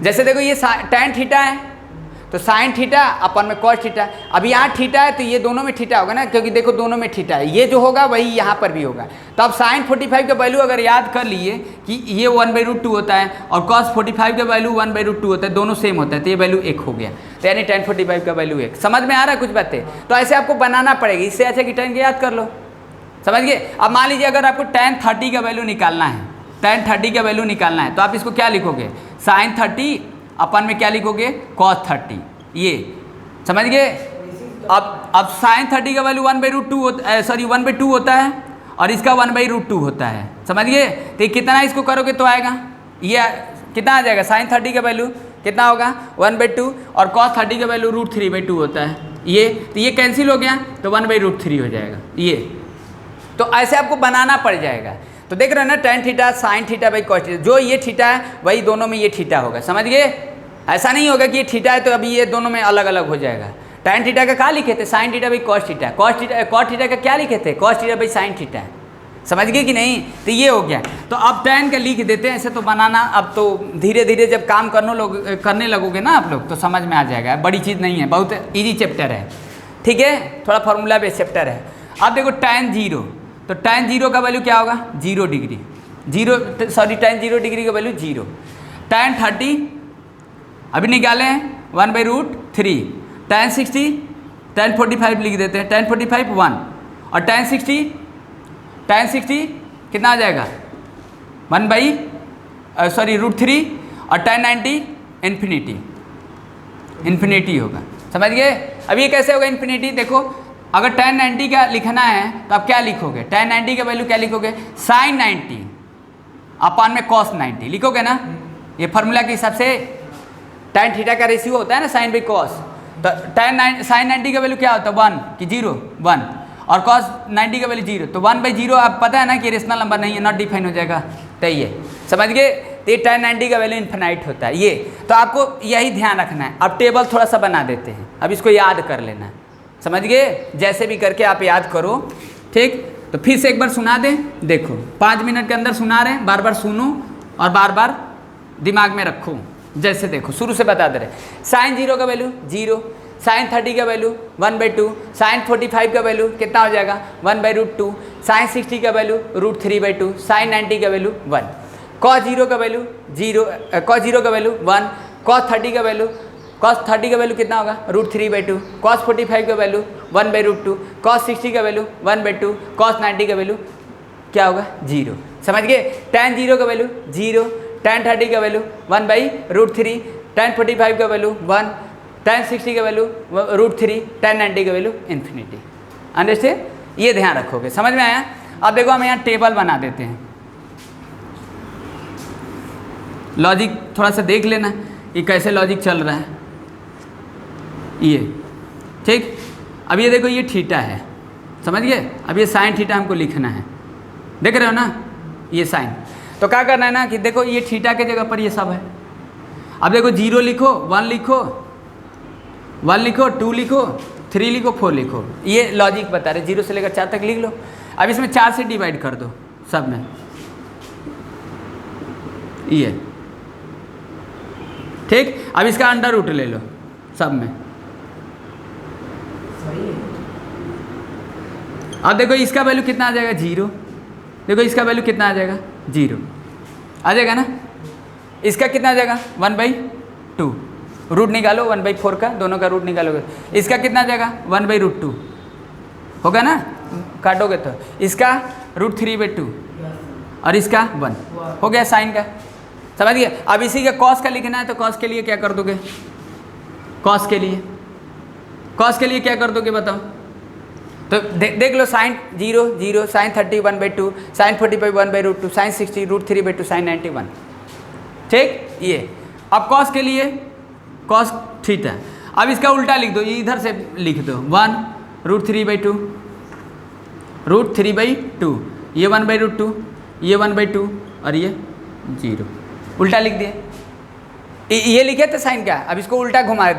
जैसे देखो ये tan थीटा है तो साइन थीटा अपन में कॉस थीटा। अभी यहाँ थीटा है तो ये दोनों में थीटा होगा ना, क्योंकि देखो दोनों में थीटा है, ये जो होगा वही यहाँ पर भी होगा। तो अब साइन 45 का वैल्यू अगर याद कर लिए कि ये 1/√2 होता है और कॉस 45 का वैल्यू 1/√2 होता है, दोनों सेम होता है, तो ये वैल्यू 1 हो गया। तो यानी tan 45 का वैल्यू 1। समझ में आ रहा है कुछ बातें। तो ऐसे आपको बनाना पड़ेगी, इससे अच्छा कि tan के याद कर लो। समझ गए। अब मान लीजिए अगर आपको tan 30 का वैल्यू निकालना है, tan 30 का वैल्यू निकालना है, तो आप इसको क्या लिखोगे, साइन 30 अपन में क्या लिखोगे कॉस 30। ये समझ गए। अब साइन 30 का वैल्यू 1/√2 होता है, सॉरी 1/2 होता है और इसका 1/√2 होता है। समझ गए। तो कितना इसको करोगे तो आएगा, ये कितना आ जाएगा, साइन 30 का वैल्यू कितना होगा 1/2 और कॉस 30 का वैल्यू √3/2 होता है। तो ये कैंसिल हो गया तो 1/√3 हो जाएगा। ये तो ऐसे आपको बनाना पड़ जाएगा। तो देख रहे हैं ना, tan theta sine theta by cos theta, जो ये थीटा है वही दोनों में ये थीटा होगा। समझ गए। ऐसा नहीं होगा कि ये थीटा है तो अभी ये दोनों में अलग अलग हो जाएगा। tan थीटा का क्या लिखे थे, sine theta by cos theta, cos theta का क्या लिखे थे, cos theta by sine theta. समझ गए कि नहीं। तो ये हो गया। तो अब tan का लिख देते हैं, ऐसे तो बनाना अब तो धीरे धीरे जब काम करने लगोगे ना आप लोग तो समझ में आ जाएगा। बड़ी चीज़ नहीं है, बहुत ईजी चैप्टर है, ठीक है, थोड़ा फार्मूला बेस्ड चैप्टर है। अब देखो tan 0, तो tan 0 का वैल्यू क्या होगा 0 डिग्री, tan 0 डिग्री का वैल्यू 0। tan 30 अभी निकाले हैं 1/√3, tan 60 tan 45 लिख देते हैं, tan 45 1 और tan 60 कितना आ जाएगा √3 और tan 90 इन्फिनिटी होगा। समझ गए? अब ये कैसे होगा इन्फिनिटी? देखो अगर tan 90 का लिखना है तो आप क्या लिखोगे, tan 90 का वैल्यू क्या लिखोगे sin 90 अपान में cos 90 लिखोगे ना। ये फार्मूला के हिसाब से tan थीटा का रेशियो होता है ना sin बाई cos, तो sin 90 का वैल्यू क्या होता है 1 कि 0 1 और cos 90 का वैल्यू 0, तो 1/0 आप पता है ना कि रेशनल नंबर नहीं है, नॉट डिफाइन हो जाएगा। तो ये समझ गए, तो ये tan 90 का वैल्यू इन्फिनाइट होता है। ये तो आपको यही ध्यान रखना है। अब टेबल थोड़ा सा बना देते हैं, अब इसको याद कर लेना है। समझ गए? जैसे भी करके आप याद करो, ठीक। तो फिर से एक बार सुना दें, देखो 5 मिनट के अंदर सुना रहे हैं, बार बार सुनो और बार बार दिमाग में रखो। जैसे देखो शुरू से बता दे रहे, sin 0 का वैल्यू 0, sin 30 का वैल्यू 1/2, sin 45 का वैल्यू कितना हो जाएगा 1/√2, sin 60 का वैल्यू √3/2, sin 90 का वैल्यू 1, cos 0 का वैल्यू 0, cos 0 का वैल्यू 1, cos 30 का वैल्यू कितना होगा √3/2, cos 45 का वैल्यू 1/√2, cos 60 का वैल्यू 1/2, cos 90 का वैल्यू क्या होगा 0। समझ गए? tan 0 का वैल्यू 0, tan 30 का वैल्यू 1/√3, tan 45 का वैल्यू 1, tan 60 का वैल्यू √3, tan 90 का वैल्यू इन्फिनिटी। अंडरस्टैंड? ये ध्यान रखोगे। समझ में आया? अब देखो हम यहाँ टेबल बना देते हैं, लॉजिक थोड़ा सा देख लेना कि कैसे लॉजिक चल रहा है ये, ठीक। अब ये देखो ये थीटा है, समझ गए? अब ये sin थीटा हमको लिखना है, देख रहे हो ना ये sin। तो क्या करना है ना कि देखो ये थीटा के जगह पर ये सब है। अब देखो 0 लिखो, 1 लिखो, 2 लिखो, 3 लिखो, 4 लिखो। ये लॉजिक बता रहे, 0 से लेकर 4 तक लिख लो। अब इसमें 4 से डिवाइड कर दो सब में, ये ठीक। अब इसका अंडर रूट ले लो सब में। अब देखो इसका वैल्यू कितना आ जाएगा 0, देखो इसका वैल्यू कितना आ जाएगा 0 आ जाएगा ना। इसका कितना आ जाएगा 1/2, रूट निकालो 1/4 का, दोनों का रूट निकालोगे। इसका कितना आ जाएगा 1/√2 होगा ना, काटोगे तो। इसका √3/2 और इसका 1 हो गया साइन का। समझ गए? अब इसी का कॉस का लिखना है तो कॉस के लिए क्या कर दोगे, कॉस के लिए क्या कर दोगे बताओ? तो देख लो sin 0 0, sin 30 1/2, sin 45 1/√2, sin 60 √3/2, sin 90 1, ठीक। ये अब कॉस के लिए कॉस थीटा, अब इसका उल्टा लिख दो, इधर से लिख दो 1 √3/2, ये 1/√2, ये 1/2 और ये 0, उल्टा लिख दिए। ये लिखे थे साइन का, अब इसको उल्टा घुमा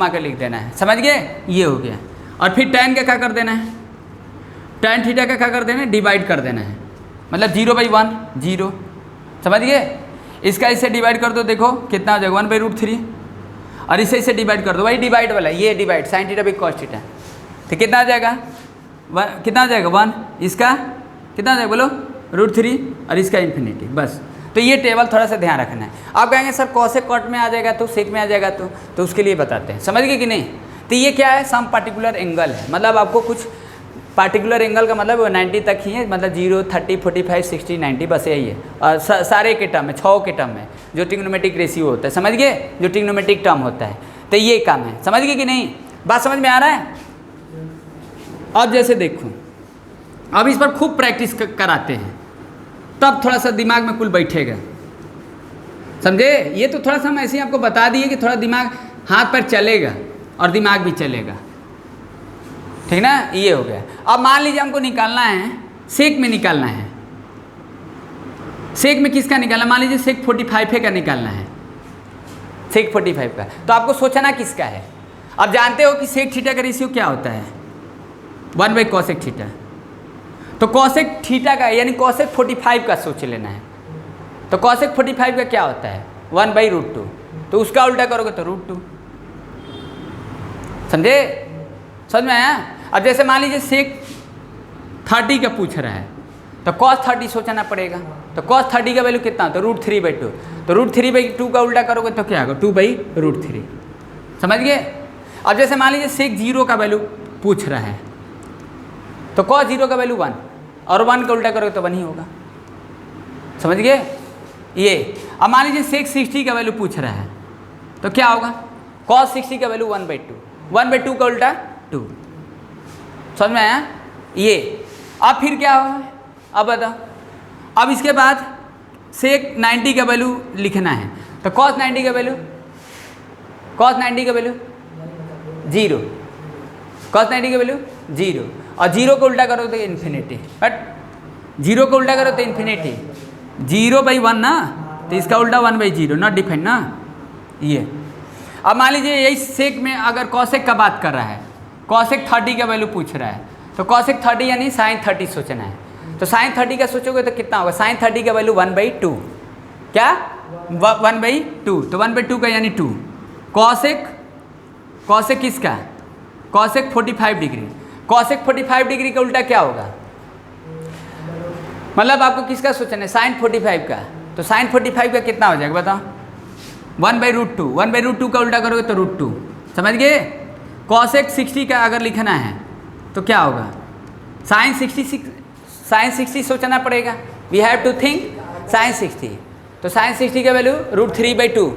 कर लिख देना है। समझ गए? ये हो गया। और फिर tan का क्या कर देना है, tan थीटा का क्या कर देना है, डिवाइड कर देना है, मतलब 0/1 0। समझ गए? इसका इससे डिवाइड कर दो, देखो कितना हो जाएगा 1/√3, और इसे डिवाइड कर दो, वही डिवाइड वाला, ये divide sin theta by cos theta, तो कितना आ जाएगा 1, इसका कितना आ जाएगा बोलो √3 और इसका इन्फिनिटी, बस। तो ये टेबल थोड़ा सा ध्यान रखना है। आप कहेंगे सर कॉसेक कॉट में आ जाएगा तो सेक में आ जाएगा, तो उसके लिए बताते हैं। समझ गए कि नहीं? तो ये क्या है, सम पार्टिकुलर एंगल है, मतलब आपको कुछ पार्टिकुलर एंगल का मतलब वो 90 तक ही है, मतलब 0 30 45 60 90 बस यही है। और सारे के टर्म में 6 के टर्म में जो ट्रिग्नोमेट्रिक रेशियो होता है, समझ गए, जो ट्रिग्नोमेट्रिक टर्म होता है, तो ये काम है। समझ गए कि नहीं? बात समझ में आ रहा है? अब जैसे देखो, अब इस पर खूब प्रैक्टिस कराते हैं, तब थोड़ा सा दिमाग में कुल बैठेगा, समझे? ये तो थोड़ा सा हम ऐसे ही आपको बता दिए कि थोड़ा दिमाग हाथ पर चलेगा और दिमाग भी चलेगा, ठीक ना। ये हो गया। अब मान लीजिए हमको निकालना है, सेक में निकालना है। सेक में किसका निकालना, मान लीजिए सेक 45 का निकालना है, सेक 45 का, तो आपको सोचना किसका है। अब जानते हो कि सेक थीटा का रेशियो क्या होता है 1/cosec थीटा, तो cosec थीटा का यानी cosec 45 का सोच लेना है। तो cosec 45 का क्या होता है 1/√2, तो उसका उल्टा करोगे तो √2। समझे? समझ में आया? अब जैसे मान लीजिए सेक 30 का पूछ रहा है तो cos 30 सोचना पड़ेगा। तो cos 30 का वैल्यू कितना होता है √3/2। तो √3/2 का उल्टा करोगे तो क्या होगा 2/√3। समझ गए। अब जैसे मान लीजिए sec 0 का वैल्यू पूछ रहा है तो cos 0 का वैल्यू 1 और 1 का उल्टा करोगे तो 1 ही होगा। समझ गए ये। अब मान लीजिए sec 60 का वैल्यू पूछ रहा है तो क्या होगा cos 60 का वैल्यू 1/2, 1/2 का उल्टा 2। समझ में आया ये। अब फिर क्या होगा अब बताओ। अब इसके बाद sec 90 का वैल्यू लिखना है तो cos 90 का वैल्यू 0, cos 90 का वैल्यू 0 और 0 को उल्टा करो तो इन्फिनिटी। बट 0 को उल्टा करो तो इन्फिनिटी 0/1 ना, तो इसका उल्टा 1/0 नॉट डिफाइंड ना ये। अब मान लीजिए यही सेक में अगर cosec का बात कर रहा है, cosec 30 का वैल्यू पूछ रहा है तो cosec 30 यानी sin 30 सोचना है। तो sin 30 का सोचोगे तो कितना होगा sin 30 का वैल्यू 1/2। क्या 1/2 तो 1/2 का यानी 2। cosec किसका cosec 45 डिग्री, cosec 45 डिग्री का उल्टा क्या होगा मतलब आपको किसका सोचना है sin 45 का। तो sin 45 का कितना हो जाएगा बताओ 1/√2, 1/√2 का उल्टा करोगे तो √2। समझ गए। cosec 60 का अगर लिखना है तो क्या होगा sin 60 सोचना पड़ेगा। We have to think sin 60। तो sin 60 का वैल्यू √3/2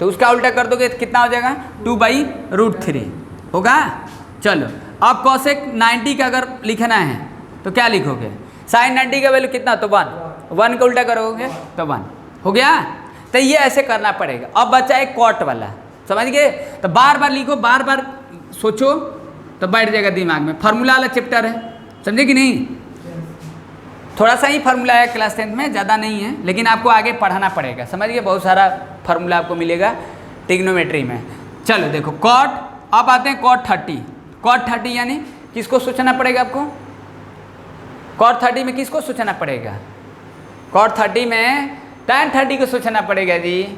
तो उसका उल्टा कर दोगे तो कितना हो जाएगा 2/√3 होगा। चलो अब cosec 90 का अगर लिखना है तो क्या लिखोगे sin 90 का वैल्यू कितना तो 1 का उल्टा करोगे तो 1 हो गया। तो ये ऐसे करना पड़ेगा। अब बचा एक cot वाला। समझ गए। तो बार बार लिखो, बार बार सोचो तो बैठ जाएगा दिमाग में। फार्मूला वाला चैप्टर है, समझे कि नहीं। थोड़ा सा ही फार्मूला है क्लास 10 में, ज़्यादा नहीं है, लेकिन आपको आगे पढ़ाना पड़ेगा। समझ गए। बहुत सारा फार्मूला आपको मिलेगा ट्रिग्नोमेट्री में। चलो देखो cot। अब आते हैं cot 30। cot 30 यानी किसको सोचना पड़ेगा आपको cot 30 में किसको सोचना पड़ेगा cot 30 में tan 30 को सोचना पड़ेगा जी।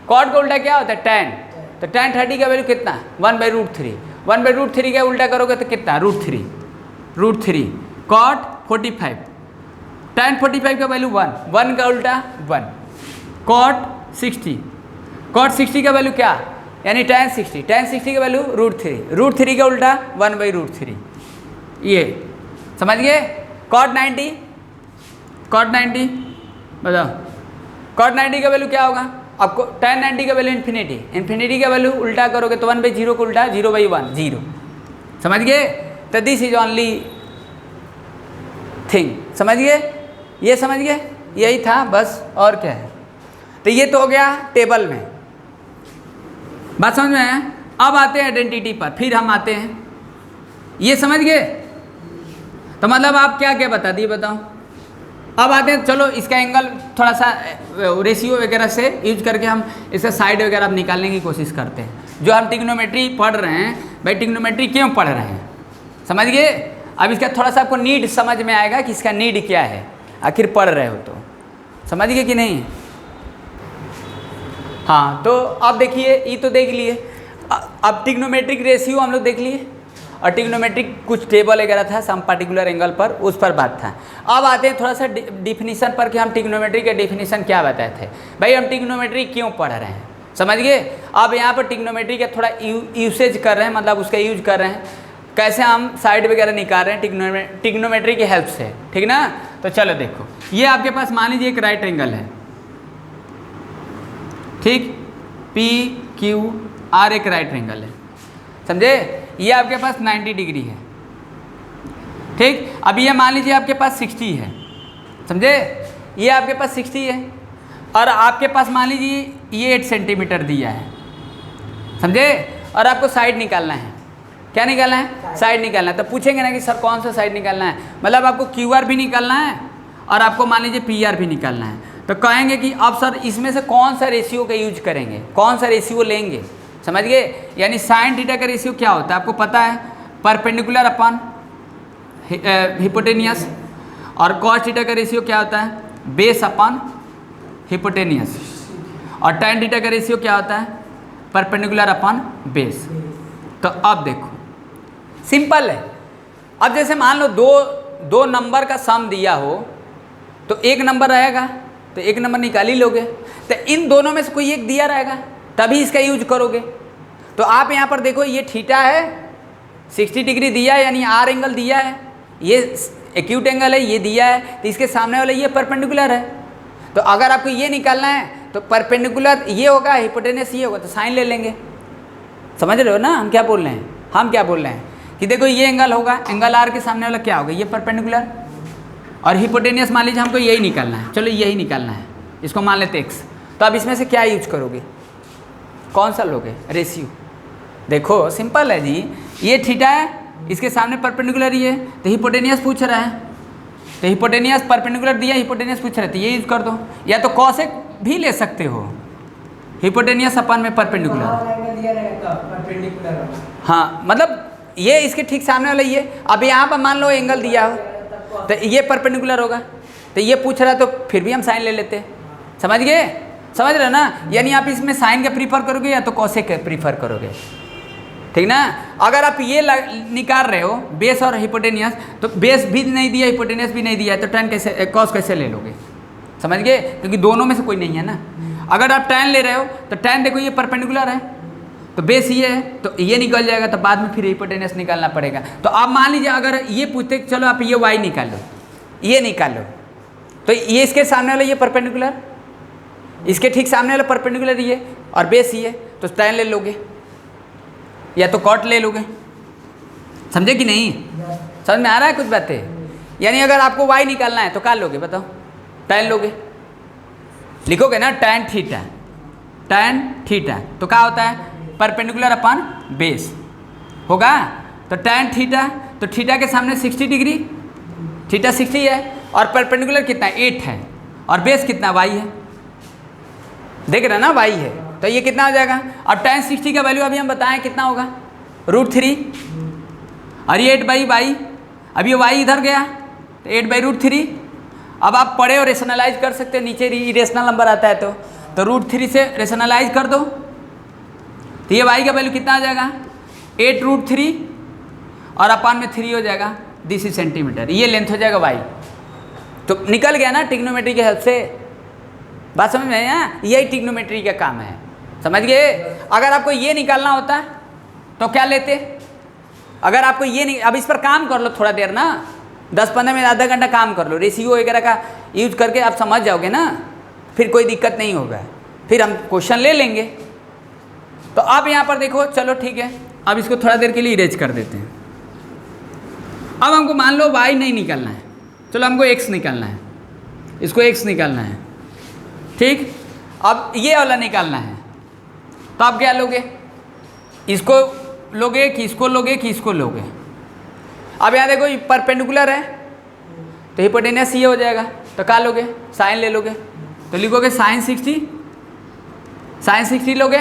cot का उल्टा क्या होता है tan। तो tan 30 का वैल्यू कितना 1/√3, 1/√3 का उल्टा करोगे तो कितना √3 cot 45, tan 45 का वैल्यू 1 का उल्टा 1। cot 60 का वैल्यू क्या यानी tan 60 का वैल्यू √3 का उल्टा 1/√3 ये। समझ गए। cot 90 बताओ cot 90 का वैल्यू क्या होगा आपको tan 90 का वैल्यू इन्फिनिटी का वैल्यू उल्टा करोगे तो 1/0 को उल्टा 0/1 0। समझ गए। तो दिस इज ओनली थिंग। समझ गए। ये समझ गए, यही था बस और क्या है। तो ये तो हो गया टेबल में, बात समझ में आया। अब आते हैं आइडेंटिटी पर, फिर हम आते हैं। ये समझ गए। तो मतलब आप क्या क्या बता दिए बताओ। अब आते हैं, चलो इसका एंगल थोड़ा सा रेशियो वगैरह से यूज करके हम इसका साइड वगैरह निकालने की कोशिश करते हैं। जो हम ट्रिग्नोमेट्री पढ़ रहे हैं, भाई ट्रिग्नोमेट्री क्यों पढ़ रहे हैं समझ गए। अब इसका थोड़ा सा आपको नीड समझ में आएगा कि इसका नीड क्या है, आखिर पढ़ रहे हो तो समझ गए कि नहीं। हाँ तो अब देखिए ये तो देख लिए। अब ट्रिग्नोमेट्रिक रेशियो हम लोग देख लिए और ट्रिग्नोमेट्रिक कुछ टेबल वगैरह था सम पर्टिकुलर एंगल पर, उस पर बात था। अब आते हैं थोड़ा सा डिफिनीशन पर कि हम ट्रिग्नोमेट्री के डिफिनीशन क्या बताए थे। भाई हम ट्रिग्नोमेट्री क्यों पढ़ रहे हैं समझ गए। अब यहाँ पर ट्रिग्नोमेट्री का थोड़ा यूसेज कर रहे हैं, मतलब उसका यूज कर रहे हैं, कैसे हम साइड वगैरह निकाल रहे हैं ट्रिग्नोमेट्री की हेल्प से, ठीक ना। तो चलो देखो, ये आपके पास मान लीजिए एक राइट एंगल है, ठीक, PQR एक राइट एंगल है, समझे। ये आपके पास 90 डिग्री है, ठीक। अब ये मान लीजिए आपके पास 60 है, समझे। ये आपके पास 60 है और आपके पास मान लीजिए ये 8 सेंटीमीटर दिया है, समझे। और आपको साइड निकालना है, क्या निकालना है, साइड निकालना है। तो पूछेंगे ना कि सर कौन सा साइड निकालना है, मतलब आपको QR भी निकालना है और आपको मान लीजिए PR भी निकालना है। तो कहेंगे कि अब सर इसमें से कौन सा रेशियो का यूज करेंगे, कौन सा रेशियो लेंगे, समझ गए। यानी साइन थीटा का रेशियो क्या होता है आपको पता है, परपेंडिकुलर अपॉन हिपोटेनियस। और कॉस थीटा का रेशियो क्या होता है, बेस अपॉन हिपोटेनियस। और tan थीटा का रेशियो क्या होता है, परपेंडिकुलर अपॉन बेस। तो अब देखो सिंपल है। अब जैसे मान लो दो नंबर का सम दिया हो तो एक नंबर रहेगा, तो एक नंबर निकाल ही लोगे। तो इन दोनों में से कोई एक दिया रहेगा तभी इसका यूज करोगे। तो आप यहाँ पर देखो ये थीटा है, 60 डिग्री दिया है, यानी आर एंगल दिया है, ये एक्यूट एंगल है, ये दिया है, तो इसके सामने वाला ये परपेंडिकुलर है। तो अगर आपको ये निकालना है तो परपेंडिकुलर ये होगा, हिपोटेनस ये होगा, तो साइन ले लेंगे। समझ रहे हो ना हम क्या बोल रहे हैं? हम क्या बोल रहे हैं कि देखो ये एंगल होगा, एंगल आर के सामने वाला क्या होगा, ये परपेंडिकुलर, और हिपोटेनियस मान लीजिए हमको यही निकालना है, चलो यही निकालना है, इसको मान लेते एक्स। तो अब इसमें से क्या यूज करोगे, कौन सा लोगे? रेशियो। देखो सिंपल है जी, ये थीटा है, इसके सामने परपेंडिकुलर ही है, तो हिपोटेनियस पूछ रहा है, तो हिपोटेनियस परपेंडिकुलर दिया, हिपोटेनियस पूछ रहा है, तो ये यूज कर दो। या तो कॉसेक भी ले सकते हो, हिपोटेनियस अपन में परपेंडिकुलर। एंगल दिया रहेगा परपेंडिकुलर। हाँ मतलब ये इसके ठीक सामने वाला ये, अब यहाँ पर मान लो एंगल दिया हो तो ये परपेंडिकुलर होगा, तो ये पूछ रहा है तो फिर भी हम साइन ले लेते। समझ गए? समझ रहे हो ना? यानी आप इसमें साइन का प्रीफर करोगे या तो कॉसेक का प्रीफर करोगे, ठीक ना? अगर आप ये निकाल रहे हो बेस और हिपोटेनियस, तो बेस भी नहीं दिया, हिपोटेनियस भी नहीं दिया है, तो tan कैसे, कॉस कैसे ले लोगे? समझ गए? क्योंकि दोनों में से कोई नहीं है ना। अगर आप tan ले रहे हो तो tan देखो ये परपेंडिकुलर है, तो बेस ये है, तो ये निकल जाएगा, तो बाद में फिर हिपोटेनस निकालना पड़ेगा। तो आप मान लीजिए अगर ये पूछते चलो आप ये y निकाल लो, ये निकाल लो, तो ये इसके सामने वाला ये परपेंडिकुलर, इसके ठीक सामने वाला परपेंडिकुलर ये, और बेस ये, तो tan ले लोगे या तो cot ले लोगे। समझे कि नहीं? समझ में आ रहा है कुछ बातें? यानी अगर आपको y निकालना है तो क्या लोगे बताओ? tan लोगे, लिखोगे ना tan थीटा, tan थीटा, तो क्या होता है? परपेंडिकुलर अपन बेस होगा, तो tan थीटा, तो थीटा के सामने 60 डिग्री, थीटा 60 है, और परपेंडिकुलर कितना 8 है, और बेस कितना y है, देख रहे ना y है, तो ये कितना हो जाएगा? अब tan 60 का वैल्यू अभी हम बताएं कितना होगा, √3, और ये 8/y, अब ये y इधर गया तो 8/√3। अब आप पढ़े और रेशनलाइज कर सकते हो, नीचे इरेशनल नंबर आता है तो √3 से रेशनलाइज कर दो, तो ये y का वैल्यू कितना आ जाएगा? 8√3, और अपान में 3 हो जाएगा, दिस इज सेंटीमीटर, ये लेंथ हो जाएगा y। तो निकल गया ना ट्रिग्नोमेट्री के हेल्प से। बात समझ में आया? यही ट्रिग्नोमेट्री का काम है, समझ गए? अगर आपको ये निकालना होता तो क्या लेते? अगर आपको ये अब इस पर काम कर लो थोड़ा देर ना, 10-15 मिनट, आधा घंटा काम कर लो, रेशियो वगैरह का यूज करके आप समझ जाओगे ना, फिर कोई दिक्कत नहीं होगा, फिर हम क्वेश्चन ले लेंगे। तो अब यहाँ पर देखो, चलो ठीक है, अब इसको थोड़ा देर के लिए इरेज कर देते हैं। अब हमको मान लो y नहीं निकालना है, चलो हमको x निकालना है, इसको x निकालना है, ठीक? अब ये वाला निकालना है, तो आप क्या लोगे? इसको लोगे कि इसको लोगे कि इसको लोगे? अब यहाँ देखो ये परपेंडिकुलर है, तो हिपोटेनस ये हो जाएगा, तो क्या लोगे? साइन ले लोगे, तो लिखोगे साइन 60, साइन 60 लोगे।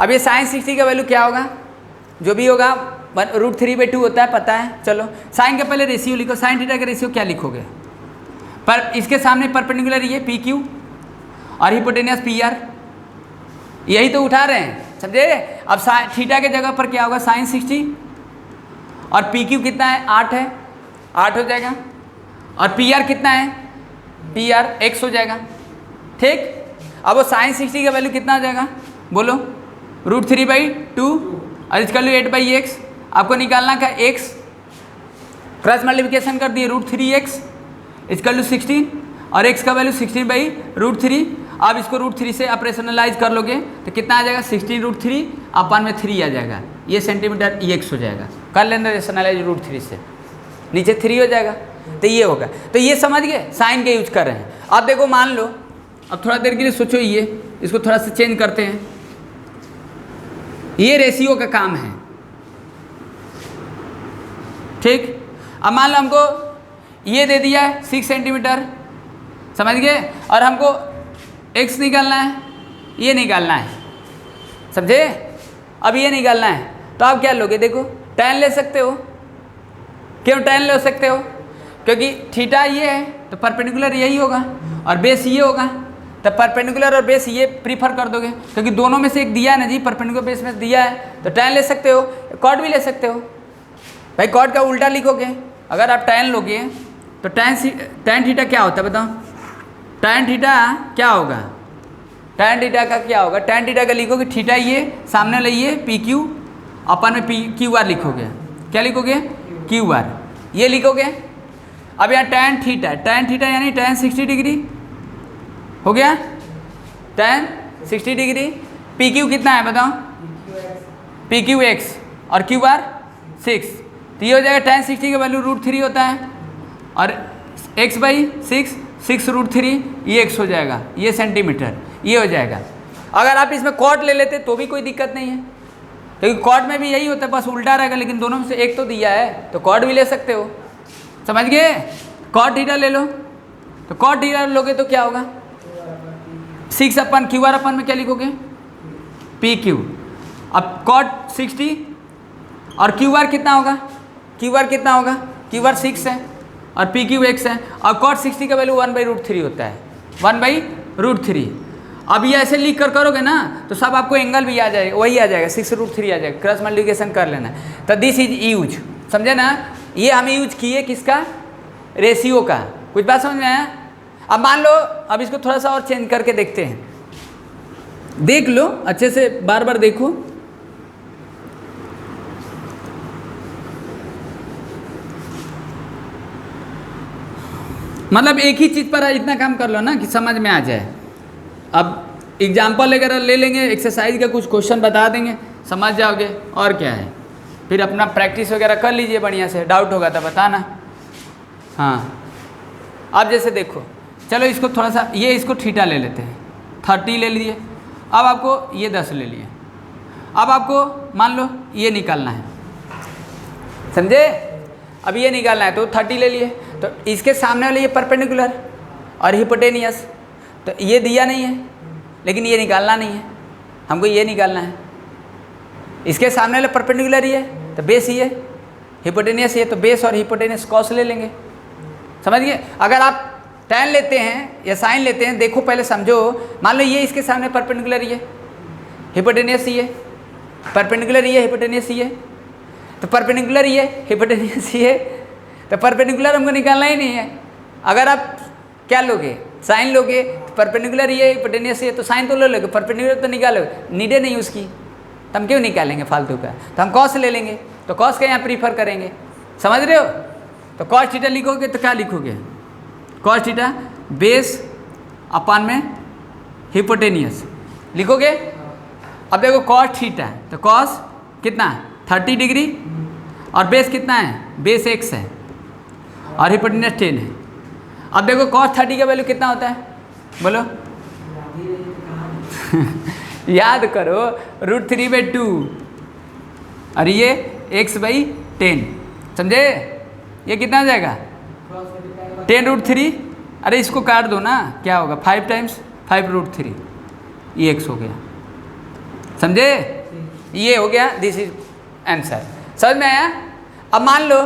अब ये साइन 60 का वैल्यू क्या होगा? जो भी होगा √3/2 होता है, पता है। चलो साइन के पहले रेशियो लिखो, साइन थीटा का रेशियो क्या लिखोगे? पर इसके सामने परपेंडिकुलर ये PQ और हिपोटेनस PR, यही तो उठा रहे हैं, समझे? अब थीटा के जगह पर क्या होगा? साइन 60, और PQ कितना है? 8 है, 8 हो जाएगा, और PR कितना है? PR x हो जाएगा, ठीक? अब वो साइन 60 का वैल्यू कितना हो जाएगा बोलो? √3/2, और इसका वैल्यू 8/x, आपको निकालना का x, क्रॉस मल्टीप्लिकेशन कर दिए, √3x, इसका वैल्यू 16, और x का वैल्यू 16/√3। अब इसको √3 से ऑपरेशनलाइज कर लोगे तो कितना आ जाएगा? 16√3 अपन में 3 आ जाएगा, ये सेंटीमीटर ये x हो जाएगा। कर लेना रेशनलाइज √3 से, नीचे 3 हो जाएगा, तो ये होगा। तो ये समझ गए, साइन के यूज कर रहे हैं। अब देखो मान लो, अब थोड़ा देर के लिए सोचो, ये इसको थोड़ा सा चेंज करते हैं, ये रेशियो का काम है, ठीक? अब मान लो हमको ये दे दिया है 6 सेंटीमीटर, समझ गए? और हमको x निकालना है, ये निकालना है, समझे? अब ये निकालना है, तो आप क्या लोगे? देखो tan ले सकते हो। क्यों tan ले सकते हो? क्योंकि थीटा ये है तो परपेंडिकुलर यही होगा, और बेस ये होगा, तो परपेंडिकुलर और बेस ये प्रीफर कर दोगे, क्योंकि दोनों में से एक दिया है ना जी, परपेंडिकुलर बेस में दिया है, तो tan ले सकते हो, cot भी ले सकते हो। भाई cot का उल्टा लिखोगे अगर आप tan लोगे तो tan थीटा क्या होता है बताओ? tan थीटा क्या होगा? tan थीटा का क्या होगा? tan थीटा का लिखोगे थीटा ये सामने लाइए पी क्यू अपन में पी क्यू आर लिखोगे। क्या लिखोगे? क्यू आर ये लिखोगे। अब यहाँ tan थीटा यानी tan 60 डिग्री हो गया। tan 60 डिग्री पी क्यू कितना है बताओ? पी क्यू एक्स और क्यू आर 6, तो ये हो जाएगा tan 60 का वैल्यू √3 होता है और x/6 6√3 ये x हो जाएगा, ये सेंटीमीटर ये हो जाएगा। अगर आप इसमें कॉट ले लेते तो भी कोई दिक्कत नहीं है, क्योंकि कॉट में भी यही होता है, बस उल्टा रहेगा, लेकिन दोनों में से एक तो दिया है तो कॉट भी ले सकते हो। समझ गए? कॉट थीटा ले लो, तो कॉट थीटा लोगे तो क्या होगा? 6/QR में क्या लिखोगे? P Q. अब कॉट 60 और क्यू आर कितना होगा? क्यू आर कितना होगा? क्यू आर 6 है और पी क्यू एक्स है, और कॉट 60 का वैल्यू 1/√3 होता है, 1/√3। अब ये ऐसे लिख कर करोगे ना तो सब आपको एंगल भी आ जाएगा, वही आ जाएगा 6√3 आ जाएगा, क्रॉस मल्टीप्लिकेशन कर लेना। तो दिस इज यूज, समझे ना? ये हम यूज किए किसका? रेशियो का। कुछ बात समझ में आया? अब मान लो, अब इसको थोड़ा सा और चेंज करके देखते हैं, देख लो अच्छे से, बार बार देखो। मतलब एक ही चीज़ पर इतना काम कर लो ना कि समझ में आ जाए। अब एग्जाम्पल वगैरह ले लेंगे, एक्सरसाइज का कुछ क्वेश्चन बता देंगे, समझ जाओगे, और क्या है। फिर अपना प्रैक्टिस वगैरह कर लीजिए बढ़िया से, डाउट होगा तो बताना। हाँ, अब जैसे देखो, चलो इसको थोड़ा सा, ये इसको थीटा ले लेते हैं, 30 ले लिए। अब आपको ये 10 ले लिए। अब आपको मान लो ये निकालना है, समझे? अब ये निकालना है तो 30 ले लिए, तो इसके सामने वाले ये परपेंडिकुलर और हिपोटेनियस, तो ये दिया नहीं है, लेकिन ये निकालना नहीं है, हमको ये निकालना है। इसके सामने वाले परपेंडिकुलर ही है तो बेस ही है, हिपोटेनियस ये, तो बेस और हिपोटेनियस कॉस ले लेंगे। समझ गए? अगर आप tan लेते हैं या साइन लेते हैं, देखो पहले समझो। मान लो ये इसके सामने परपेंडिकुलर ही है, हिपोटेनियस ही है, परपेंडिकुलर ही है, हिपोटेनियस ही है, तो परपेंडिकुलर ही है, हिपोटेनियस ही है, तो परपेंडिकुलर हमको निकालना ही नहीं है। अगर आप क्या लोगे? साइन लोगे, तो परपेंडिकुलर ही है, हिपोटेनियस ही है, तो साइन तो ले लोगे, परपेंडिकुलर तो निकालोगे, नीडे नहीं उसकी, तो हम क्यों निकालेंगे फालतू का? तो हम कॉस ले लेंगे, तो कॉस का यहाँ प्रीफर करेंगे। समझ रहे हो? तो कॉस थीटा लिखोगे तो क्या लिखोगे? कॉस थीटा बेस अपान में हिपोटेनियस लिखोगे। अब देखो कॉस थीटा, तो कॉस कितना? 30 डिग्री, और बेस कितना है? बेस x है और हिपोटेनियस 10 है। अब देखो cos 30 का वैल्यू कितना होता है? बोलो याद करो, √3/2 और ये x/10, समझे? ये कितना आ जाएगा? 10√3। अरे इसको काट दो ना, क्या होगा? 5 × 5√3, ये x हो गया, समझे? ये हो गया, दिस इज आंसर। समझ में आया? अब मान लो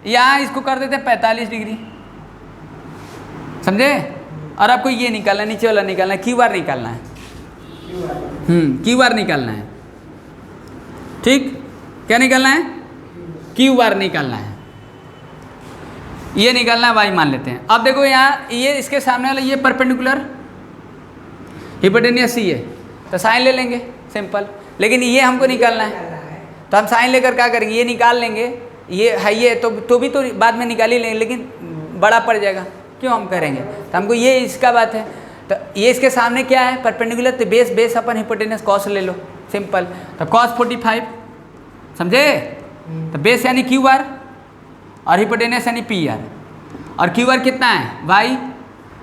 यहाँ इसको कर देते हैं 45 डिग्री, समझे? और आपको ये निकालना है, नीचे वाला निकालना है, क्यू आर निकालना है। क्यू आर निकालना है, ठीक? क्या निकालना है? क्यू आर निकालना है, ये निकालना है, वाई मान लेते हैं। अब देखो यहाँ ये इसके सामने वाला ये परपेंडिकुलर, हिपोटेनियस ही है, तो साइन ले लेंगे, सिंपल। लेकिन ये हमको निकालना है, तो हम साइन लेकर क्या करेंगे? ये निकाल लेंगे, ये है ये, तो भी तो बाद में निकाल ही लेंगे, लेकिन बड़ा पड़ जाएगा, क्यों हम करेंगे? तो हमको ये इसका बात है। तो ये इसके सामने क्या है? परपेंडिकुलर, तो बेस अपन हिपोटेनियस कॉस ले लो, सिंपल। तो cos 45, समझे? तो बेस यानी क्यू आर और हिपोटेनियस यानी पी आर, और क्यू आर कितना है? y,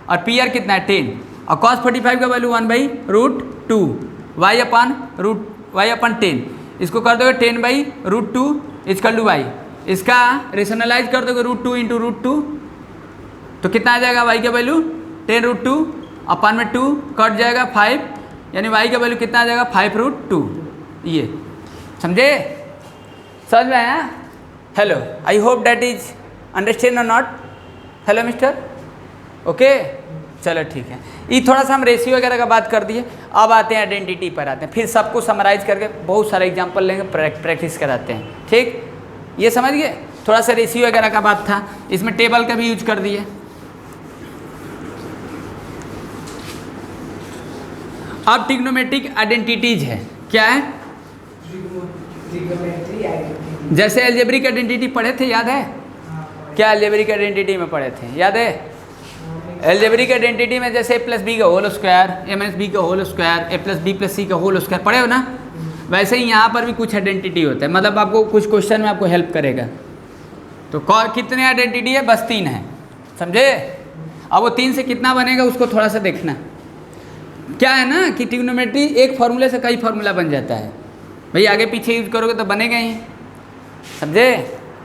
और पी आर कितना है? 10, और cos 45 का वैल्यू 1/√2, y/10। इसको कर दोगे 10/√2 इक्वल टू y, इसका रेशनलाइज कर दोगे √2 × √2, तो कितना आ जाएगा? y का वैल्यू 10√2 अपान में 2 कट जाएगा 5, यानी y का वैल्यू कितना आ जाएगा? 5√2। ये समझे? समझ में आया? Hello, I hope that is understand और नॉट? हेलो मिस्टर, ओके, चलो ठीक है। ये थोड़ा सा हम रेशियो वगैरह का बात कर दिए, अब आते हैं आइडेंटिटी पर आते हैं, फिर सबको समराइज करके बहुत सारे एग्जांपल लेंगे, प्रैक्टिस कराते हैं, ठीक? ये समझ गए? थोड़ा सा रेशियो वगैरह का बात था, इसमें टेबल का भी यूज कर दिए। अब ट्रिग्नोमेट्रिक आइडेंटिटीज है, क्या है? Trigonometry identity. जैसे अलजेब्रिक आइडेंटिटी पढ़े थे, याद है? क्या अलजेब्रिक आइडेंटिटी में पढ़े थे, याद है? अलजेब्रिक आइडेंटिटी में जैसे a प्लस बी का होल स्क्वायर, ए माइनस बी का होल स्क्वायर, ए प्लस बी प्लस सी का होल स्क्वायर पढ़े हो ना? वैसे ही यहाँ पर भी कुछ आइडेंटिटी होता है, मतलब आपको कुछ क्वेश्चन में आपको हेल्प करेगा। तो कितने आइडेंटिटी है? बस 3 है, समझे? अब वो 3 से कितना बनेगा उसको थोड़ा सा देखना। क्या है ना कि ट्रिग्नोमेट्री एक फार्मूले से कई फार्मूला बन जाता है भाई, आगे पीछे यूज करोगे तो बनेगा ही, समझे?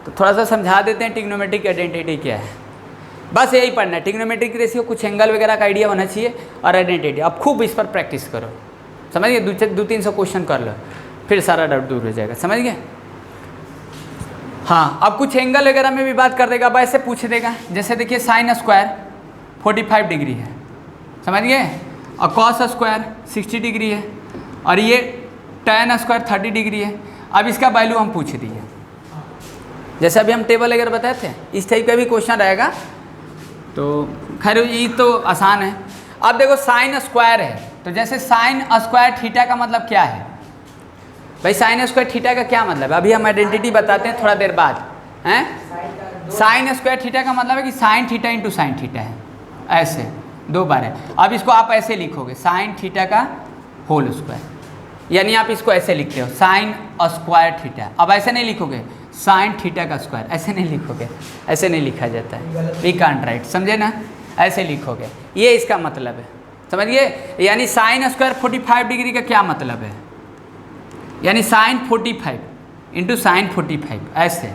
तो थोड़ा सा समझा देते हैं ट्रिग्नोमेट्रिक आइडेंटिटी क्या है। बस यही पढ़ना है, ट्रिग्नोमेट्रिक रेशियो, कुछ एंगल वगैरह का आइडिया होना चाहिए और आइडेंटिटी। अब खूब इस पर प्रैक्टिस करो, समझ गए? 200-300 क्वेश्चन कर लो, फिर सारा डाउट दूर हो जाएगा, समझ गए? हाँ, अब कुछ एंगल वगैरह में भी बात कर देगा। अब ऐसे पूछ देगा, जैसे देखिए साइन स्क्वायर 45 डिग्री है, समझ गए? और कॉस स्क्वायर 60 डिग्री है, और ये tan स्क्वायर 30 डिग्री है। अब इसका वैल्यू हम पूछ दिए, जैसे अभी हम टेबल वगैरह बताए थे, इस टाइप का भी क्वेश्चन रहेगा। तो खैर ये तो आसान है। अब देखो साइन स्क्वायर है, तो जैसे साइन स्क्वायर थीटा का मतलब क्या है भाई? साइन स्क्वायर थीटा का क्या मतलब है? अभी हम आइडेंटिटी बताते हैं थोड़ा देर बाद, हैं? साइन स्क्वायर थीटा का मतलब है कि sine theta into sine theta है, ऐसे 2 बार है। अब इसको आप ऐसे लिखोगे, साइन थीटा का होल स्क्वायर, यानी आप इसको ऐसे लिखते हो साइन स्क्वायर थीटा। अब ऐसे नहीं लिखोगे साइन थीटा का स्क्वायर, ऐसे नहीं लिखोगे, ऐसे नहीं लिखा जाता है, वी कांट राइट, समझे ना? ऐसे लिखोगे, ये इसका मतलब है, समझिए? यानी साइन स्क्वायर 45 डिग्री का क्या मतलब है? यानी साइन 45 इंटू साइन 45, ऐसे,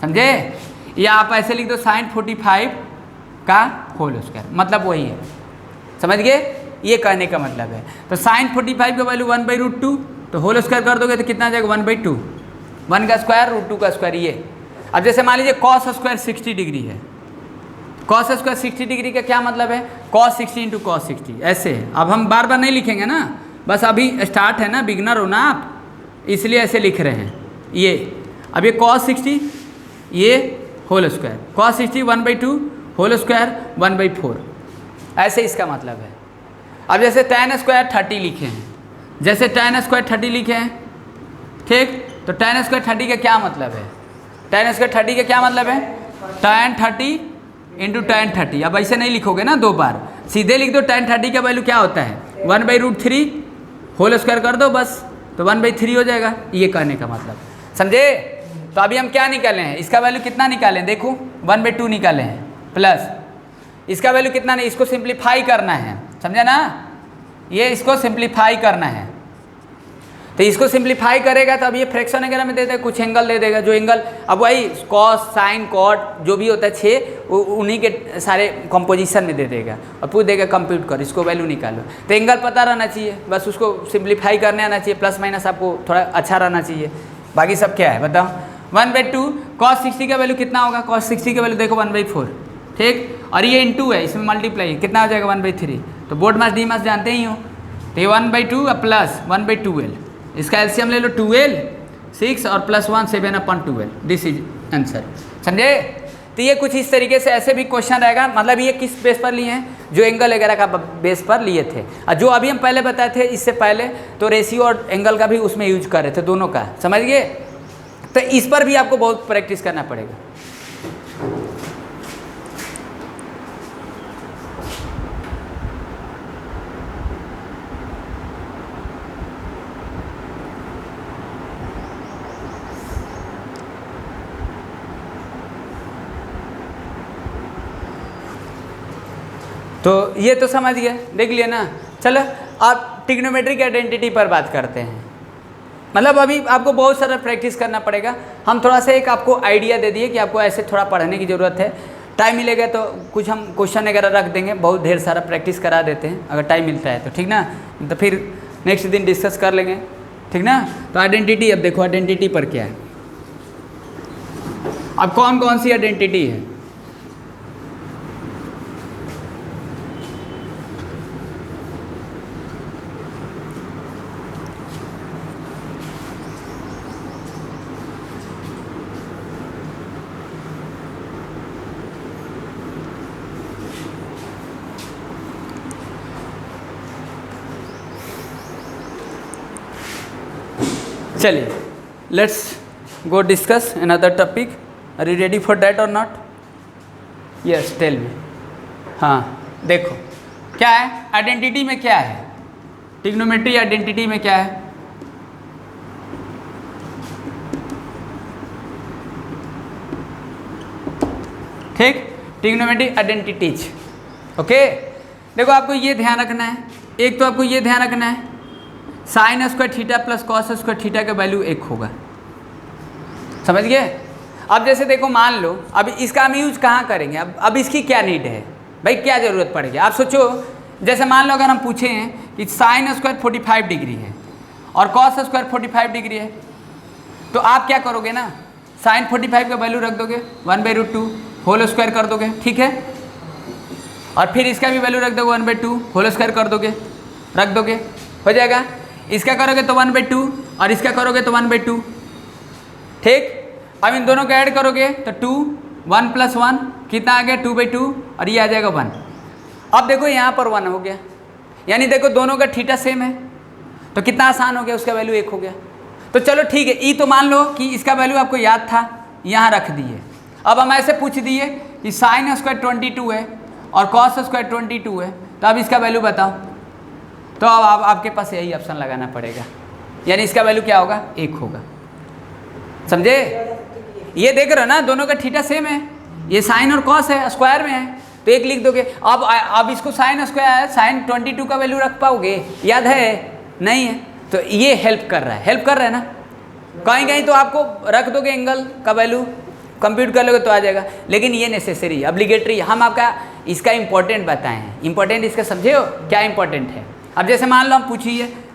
समझे? या आप ऐसे लिख दो साइन 45 का होल स्क्वायर, मतलब वही है, समझ गए? ये कहने का मतलब है। तो साइन 45 का वैल्यू 1/√2, तो होल स्क्वायर कर दोगे तो कितना आ जाएगा? 1/2, 1 का स्क्वायर √2 का स्क्वायर ये। अब जैसे मान लीजिए कॉस स्क्वायर 60 डिग्री है, कॉस स्क्वायर 60 डिग्री का क्या मतलब है? कॉस 60 इंटू कॉस 60, ऐसे है। अब हम बार बार नहीं लिखेंगे ना, बस अभी स्टार्ट है ना, बिगनर हो ना आप, इसलिए ऐसे लिख रहे हैं ये। अब ये कॉस 60, ये whole square, cos 60 1/2, whole square 1/4, ऐसे इसका मतलब है। अब जैसे tan स्क्वायर 30 लिखे हैं, जैसे tan स्क्वायर 30 लिखे हैं, ठीक? तो tan स्क्वायर 30 का क्या मतलब है? tan स्क्वायर 30 का क्या मतलब है? tan 30 into tan 30। अब ऐसे नहीं लिखोगे ना 2 बार, सीधे लिख दो। tan 30 का वैल्यू क्या होता है? 1/√3, होल स्क्वायर कर दो बस, तो 1/3 हो जाएगा, ये कहने का मतलब, समझे? तो अभी हम क्या निकाले हैं? इसका वैल्यू कितना निकालें? देखो 1/2 निकाले हैं, प्लस इसका वैल्यू कितना नहीं, इसको सिंप्लीफाई करना है, समझा ना? ये इसको सिंप्लीफाई करना है, तो इसको सिंप्लीफाई करेगा तो अब ये फ्रैक्शन वगैरह में दे देगा, कुछ एंगल दे देगा, जो एंगल अब वही कॉस साइन कॉट जो भी होता है 6, उन्हीं के सारे कंपोजिशन में दे देगा और पूछ देगा कंप्यूट कर, इसको वैल्यू निकालो। तो एंगल पता रहना चाहिए, बस उसको सिंप्लीफाई करने आना चाहिए, प्लस माइनस आपको थोड़ा अच्छा रहना चाहिए, बाकी सब क्या है बताओ? 1/2। कॉस 60 का वैल्यू कितना होगा? कॉस 60 का वैल्यू देखो 1/4, ठीक? और ये इंटू है, इसमें मल्टीप्लाई कितना हो जाएगा? 1/3। तो बोर्ड मास डी मास जानते ही हो, तो ये 1/2 प्लस 1/12, इसका एलसीएम ले लो 12, 6 और +1 7/12, दिस इज आंसर, समझे? तो ये कुछ इस तरीके से ऐसे भी क्वेश्चन रहेगा, मतलब ये किस बेस पर लिए हैं? जो एंगल वगैरह का बेस पर लिए थे। और जो अभी हम पहले बताए थे इससे पहले, तो रेशियो और एंगल का भी उसमें यूज कर रहे थे, दोनों का, समझ गए? तो इस पर भी आपको बहुत प्रैक्टिस करना पड़ेगा। तो ये तो समझ गए, देख लिया ना? चलो अब ट्रिग्नोमेट्रिक आइडेंटिटी पर बात करते हैं। मतलब अभी आपको बहुत सारा प्रैक्टिस करना पड़ेगा। हम थोड़ा सा एक आपको आइडिया दे दिए कि आपको ऐसे थोड़ा पढ़ने की ज़रूरत है। टाइम मिलेगा तो कुछ हम क्वेश्चन वगैरह रख देंगे, बहुत ढेर सारा प्रैक्टिस करा देते हैं अगर टाइम मिलता है तो, ठीक ना? तो फिर नेक्स्ट दिन डिस्कस कर लेंगे, ठीक ना? तो आइडेंटिटी, अब देखो आइडेंटिटी पर क्या है। अब कौन कौन सी आइडेंटिटी है? चलिए let's go discuss another topic. Are you ready for that और नॉट? Yes tell me. हाँ देखो क्या है, आइडेंटिटी में क्या है, ट्रिग्नोमेट्री आइडेंटिटी में क्या है? ठीक, ट्रिग्नोमेट्री आइडेंटिटीज। ओके, देखो आपको ये ध्यान रखना है, एक तो आपको ये ध्यान रखना है sine square theta plus cos square theta का वैल्यू 1 होगा। समझ गए? अब जैसे देखो मान लो अब इसका हम यूज कहाँ करेंगे, अब इसकी क्या नीड है भाई, क्या ज़रूरत पड़ेगी? आप सोचो, जैसे मान लो अगर हम पूछे हैं कि साइन स्क्वायर 45 डिग्री है और कॉस स्क्वायर 45 डिग्री है, तो आप क्या करोगे ना, साइन 45 का वैल्यू रख दोगे 1/√2 होल स्क्वायर कर दोगे, ठीक है, और फिर इसका भी वैल्यू रख दोगे 1/2 होल स्क्वायर कर दोगे, रख दोगे, हो जाएगा। इसका करोगे तो 1/2 और इसका करोगे तो 1/2, ठीक। अब इन दोनों को ऐड करोगे तो 2, 1 + 1 कितना आ गया 2/2 और ये आ जाएगा 1। अब देखो यहाँ पर 1 हो गया, यानी देखो दोनों का थीटा सेम है, तो कितना आसान हो गया, उसका वैल्यू 1 हो गया। तो चलो ठीक है, ई तो मान लो कि इसका वैल्यू आपको याद था, यहाँ रख दिए। अब हम ऐसे पूछ दिए कि साइन स्क्वायर 22 है और कॉस स्क्वायर 22 है, तो अब इसका वैल्यू बताओ, तो अब आपके पास यही ऑप्शन लगाना पड़ेगा, यानी इसका वैल्यू क्या होगा 1 होगा। समझे? ये देख रहे हो ना, दोनों का थीटा सेम है, ये साइन और कॉस है, स्क्वायर में है, तो 1 लिख दोगे। अब इसको साइन स्क्वायर है, साइन 22 का वैल्यू रख पाओगे, याद है? नहीं है, तो ये हेल्प कर रहा है ना। कहीं कहीं तो आपको रख दोगे एंगल का वैल्यू, कंप्यूट कर लोगे तो आ जाएगा, लेकिन ये नेसेसरी ऑब्लिगेटरी, हम आपका इसका इंपॉर्टेंट बताए हैं, इंपॉर्टेंट इसका समझे हो क्या इंपॉर्टेंट है। अब जैसे मान लो हम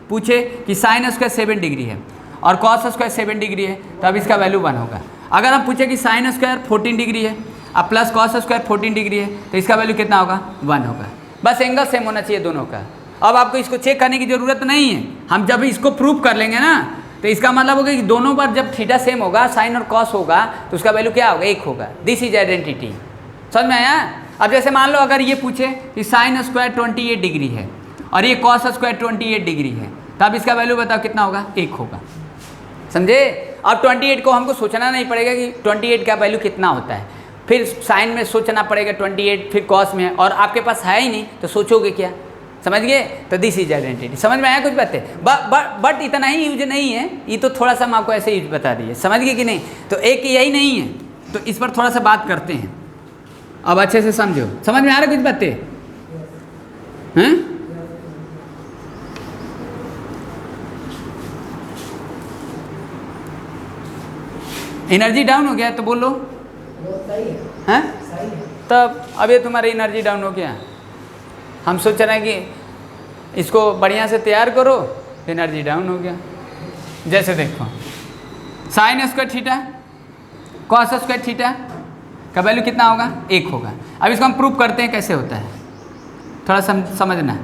पूछे कि साइन स्क्वायर 7 डिग्री है और कॉस स्क्वायर 7 डिग्री है, तो अब इसका वैल्यू 1 होगा। अगर हम पूछे कि साइन स्क्वायर 14 डिग्री है अब प्लस कॉस स्क्वायर 14 डिग्री है, तो इसका वैल्यू कितना होगा 1 होगा। बस एंगल सेम होना चाहिए दोनों का। अब आपको इसको चेक करने की ज़रूरत नहीं है, हम जब इसको प्रूव कर लेंगे ना, तो इसका मतलब होगा कि दोनों पर जब थीटा सेम होगा, साइन और कॉस होगा, तो उसका वैल्यू क्या होगा 1 होगा। This is identity. समझ में आया? अब जैसे मान लो अगर ये पूछे कि साइन स्क्वायर 28 डिग्री है और ये कॉस स्क्वायर 28 डिग्री है, तो अब इसका वैल्यू बताओ कितना होगा 1 होगा। समझे? अब 28 को हमको सोचना नहीं पड़ेगा कि 28 का वैल्यू कितना होता है, फिर साइन में सोचना पड़ेगा 28, फिर कॉस में, और आपके पास है ही नहीं तो सोचोगे क्या। समझ गए? तो दिस इज आइडेंटिटी। समझ में आया कुछ बातें? बट इतना ही यूज नहीं है, ये तो थोड़ा सा हम आपको ऐसे यूज बता दिए। समझ गए कि नहीं? तो एक यही नहीं है, तो इस पर थोड़ा सा बात करते हैं। अब अच्छे से समझो, समझ में आ रहा कुछ बातें हैं? एनर्जी डाउन हो गया तो बोलो हैं? तब अब ये तुम्हारी एनर्जी डाउन हो गया, हम सोच रहे हैं कि इसको बढ़िया से तैयार करो, एनर्जी डाउन हो गया। जैसे देखो sign square theta cos square theta का वैल्यू कितना होगा 1 होगा। अब इसको हम प्रूव करते हैं कैसे होता है, थोड़ा समझना।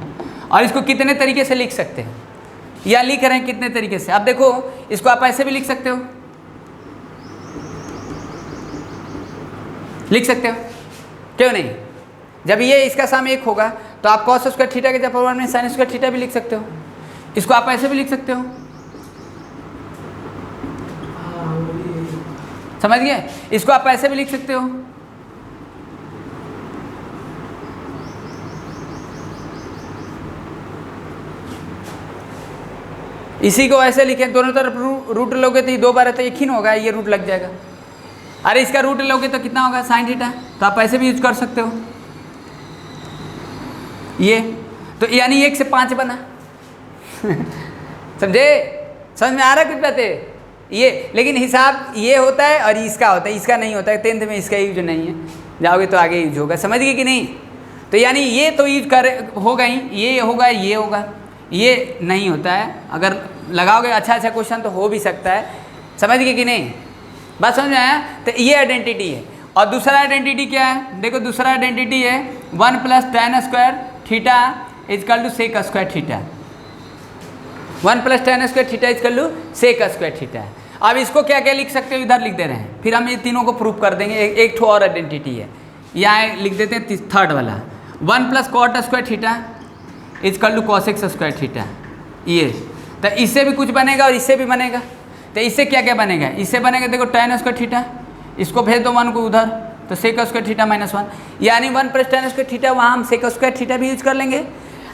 और इसको कितने तरीके से लिख सकते हैं, या लिख रहे हैं कितने तरीके से। अब देखो इसको आप ऐसे भी लिख सकते हो, लिख सकते हो, क्यों नहीं? जब ये इसका सम 1 होगा तो आप कॉस स्क्वायर थीटा के जगह में साइन स्क्वायर थीटा भी लिख सकते हो। इसको आप ऐसे भी लिख सकते हो, समझ गए? इसको आप ऐसे भी लिख सकते हो। इसी को ऐसे लिखे, दोनों तरफ रूट लोगे तो ये 2 बार है तो 1 ही ना होगा, ये रूट लग जाएगा। अरे इसका रूट लोगे तो कितना होगा साइन थीटा, तो आप ऐसे भी यूज कर सकते हो। ये तो यानी 1 से 5 बना समझे? समझ में आ रहा है कुछ बातें? ये लेकिन हिसाब ये होता है और इसका होता है, इसका नहीं होता है। 10th में इसका यूज नहीं है, जाओगे तो आगे यूज होगा। समझ गए कि नहीं? तो यानी ये तो यूज कर होगा ही, ये होगा, ये होगा, ये नहीं होता है। अगर लगाओगे अच्छा क्वेश्चन तो हो भी सकता है। समझ गए कि नहीं? बात समझ में आया? तो ये आइडेंटिटी है। और दूसरा आइडेंटिटी क्या है? देखो दूसरा आइडेंटिटी है 1 + tan square theta is equal to sec square theta. 1 + tan square theta is equal to sec square theta. अब इसको क्या क्या लिख सकते हो, इधर लिख दे रहे हैं, फिर हम ये तीनों को प्रूव कर देंगे। एक ठो और आइडेंटिटी है, यहाँ लिख देते हैं थर्ड वाला, 1 + cot square theta is equal to cos x square theta. ये तो इससे भी कुछ बनेगा और इससे भी बनेगा। तो इससे क्या क्या बनेगा, इससे बनेगा देखो tan स्क्वायर थीटा, इसको भेज दो 1 को उधर तो सेक स्क्वायर थीटा माइनस 1, यानी 1 प्लस tan स्क्वायर थीटा, वहाँ हम सेक स्क्वायर थीटा भी यूज कर लेंगे,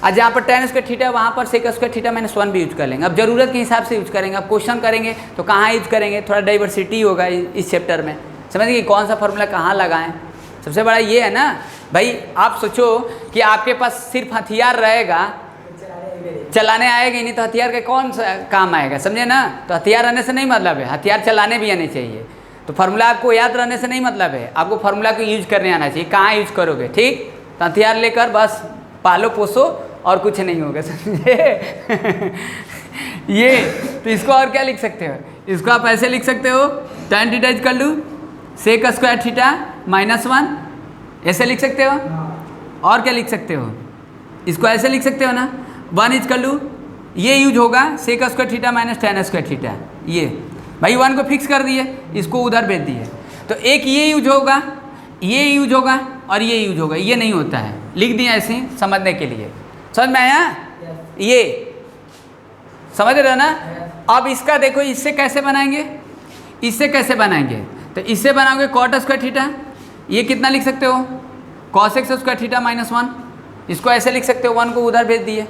और जहाँ पर tan स्क्वायर थीटा वहाँ पर सेक स्क्वायर थीटा माइनस 1 भी यूज कर लेंगे। अब जरूरत के हिसाब से यूज करेंगे, अब क्वेश्चन करेंगे तो कहाँ यूज करेंगे, थोड़ा डाइवर्सिटी होगा इस चैप्टर में, समझिए कौन सा फॉर्मूला कहाँ लगाएं। सबसे बड़ा ये है ना भाई, आप सोचो कि आपके पास सिर्फ हथियार रहेगा, चलाने आएगा ही नहीं तो हथियार के कौन सा काम आएगा, समझे ना। तो हथियार रहने से नहीं मतलब है, हथियार चलाने भी आने चाहिए। तो फार्मूला आपको याद रहने से नहीं मतलब है, आपको फार्मूला को यूज करने आना चाहिए। कहाँ यूज करोगे, ठीक, तो हथियार लेकर बस पालो पोसो और कुछ नहीं होगा, समझे। ये तो इसको और क्या लिख सकते हो, इसको आप ऐसे लिख सकते हो tan theta is equal to sec square theta minus 1, ऐसे लिख सकते हो। और क्या लिख सकते हो, इसको ऐसे लिख सकते हो ना 1 इज इक्वल टू, ये यूज होगा sec square theta minus tan square theta, ये भाई 1 को फिक्स कर दिए, इसको उधर भेज दिए, तो एक ये यूज होगा, ये यूज होगा और ये यूज होगा, ये नहीं होता है, लिख दिया ऐसे ही समझने के लिए। समझ में आया, ये समझ रहे हो ना। अब इसका देखो इससे कैसे बनाएंगे, इससे कैसे बनाएंगे, तो इससे बनाओगे कॉट स्क्वायर थीटा, ये कितना लिख सकते हो cos x square theta minus 1, इसको ऐसे लिख सकते हो, 1 को उधर भेज दिए।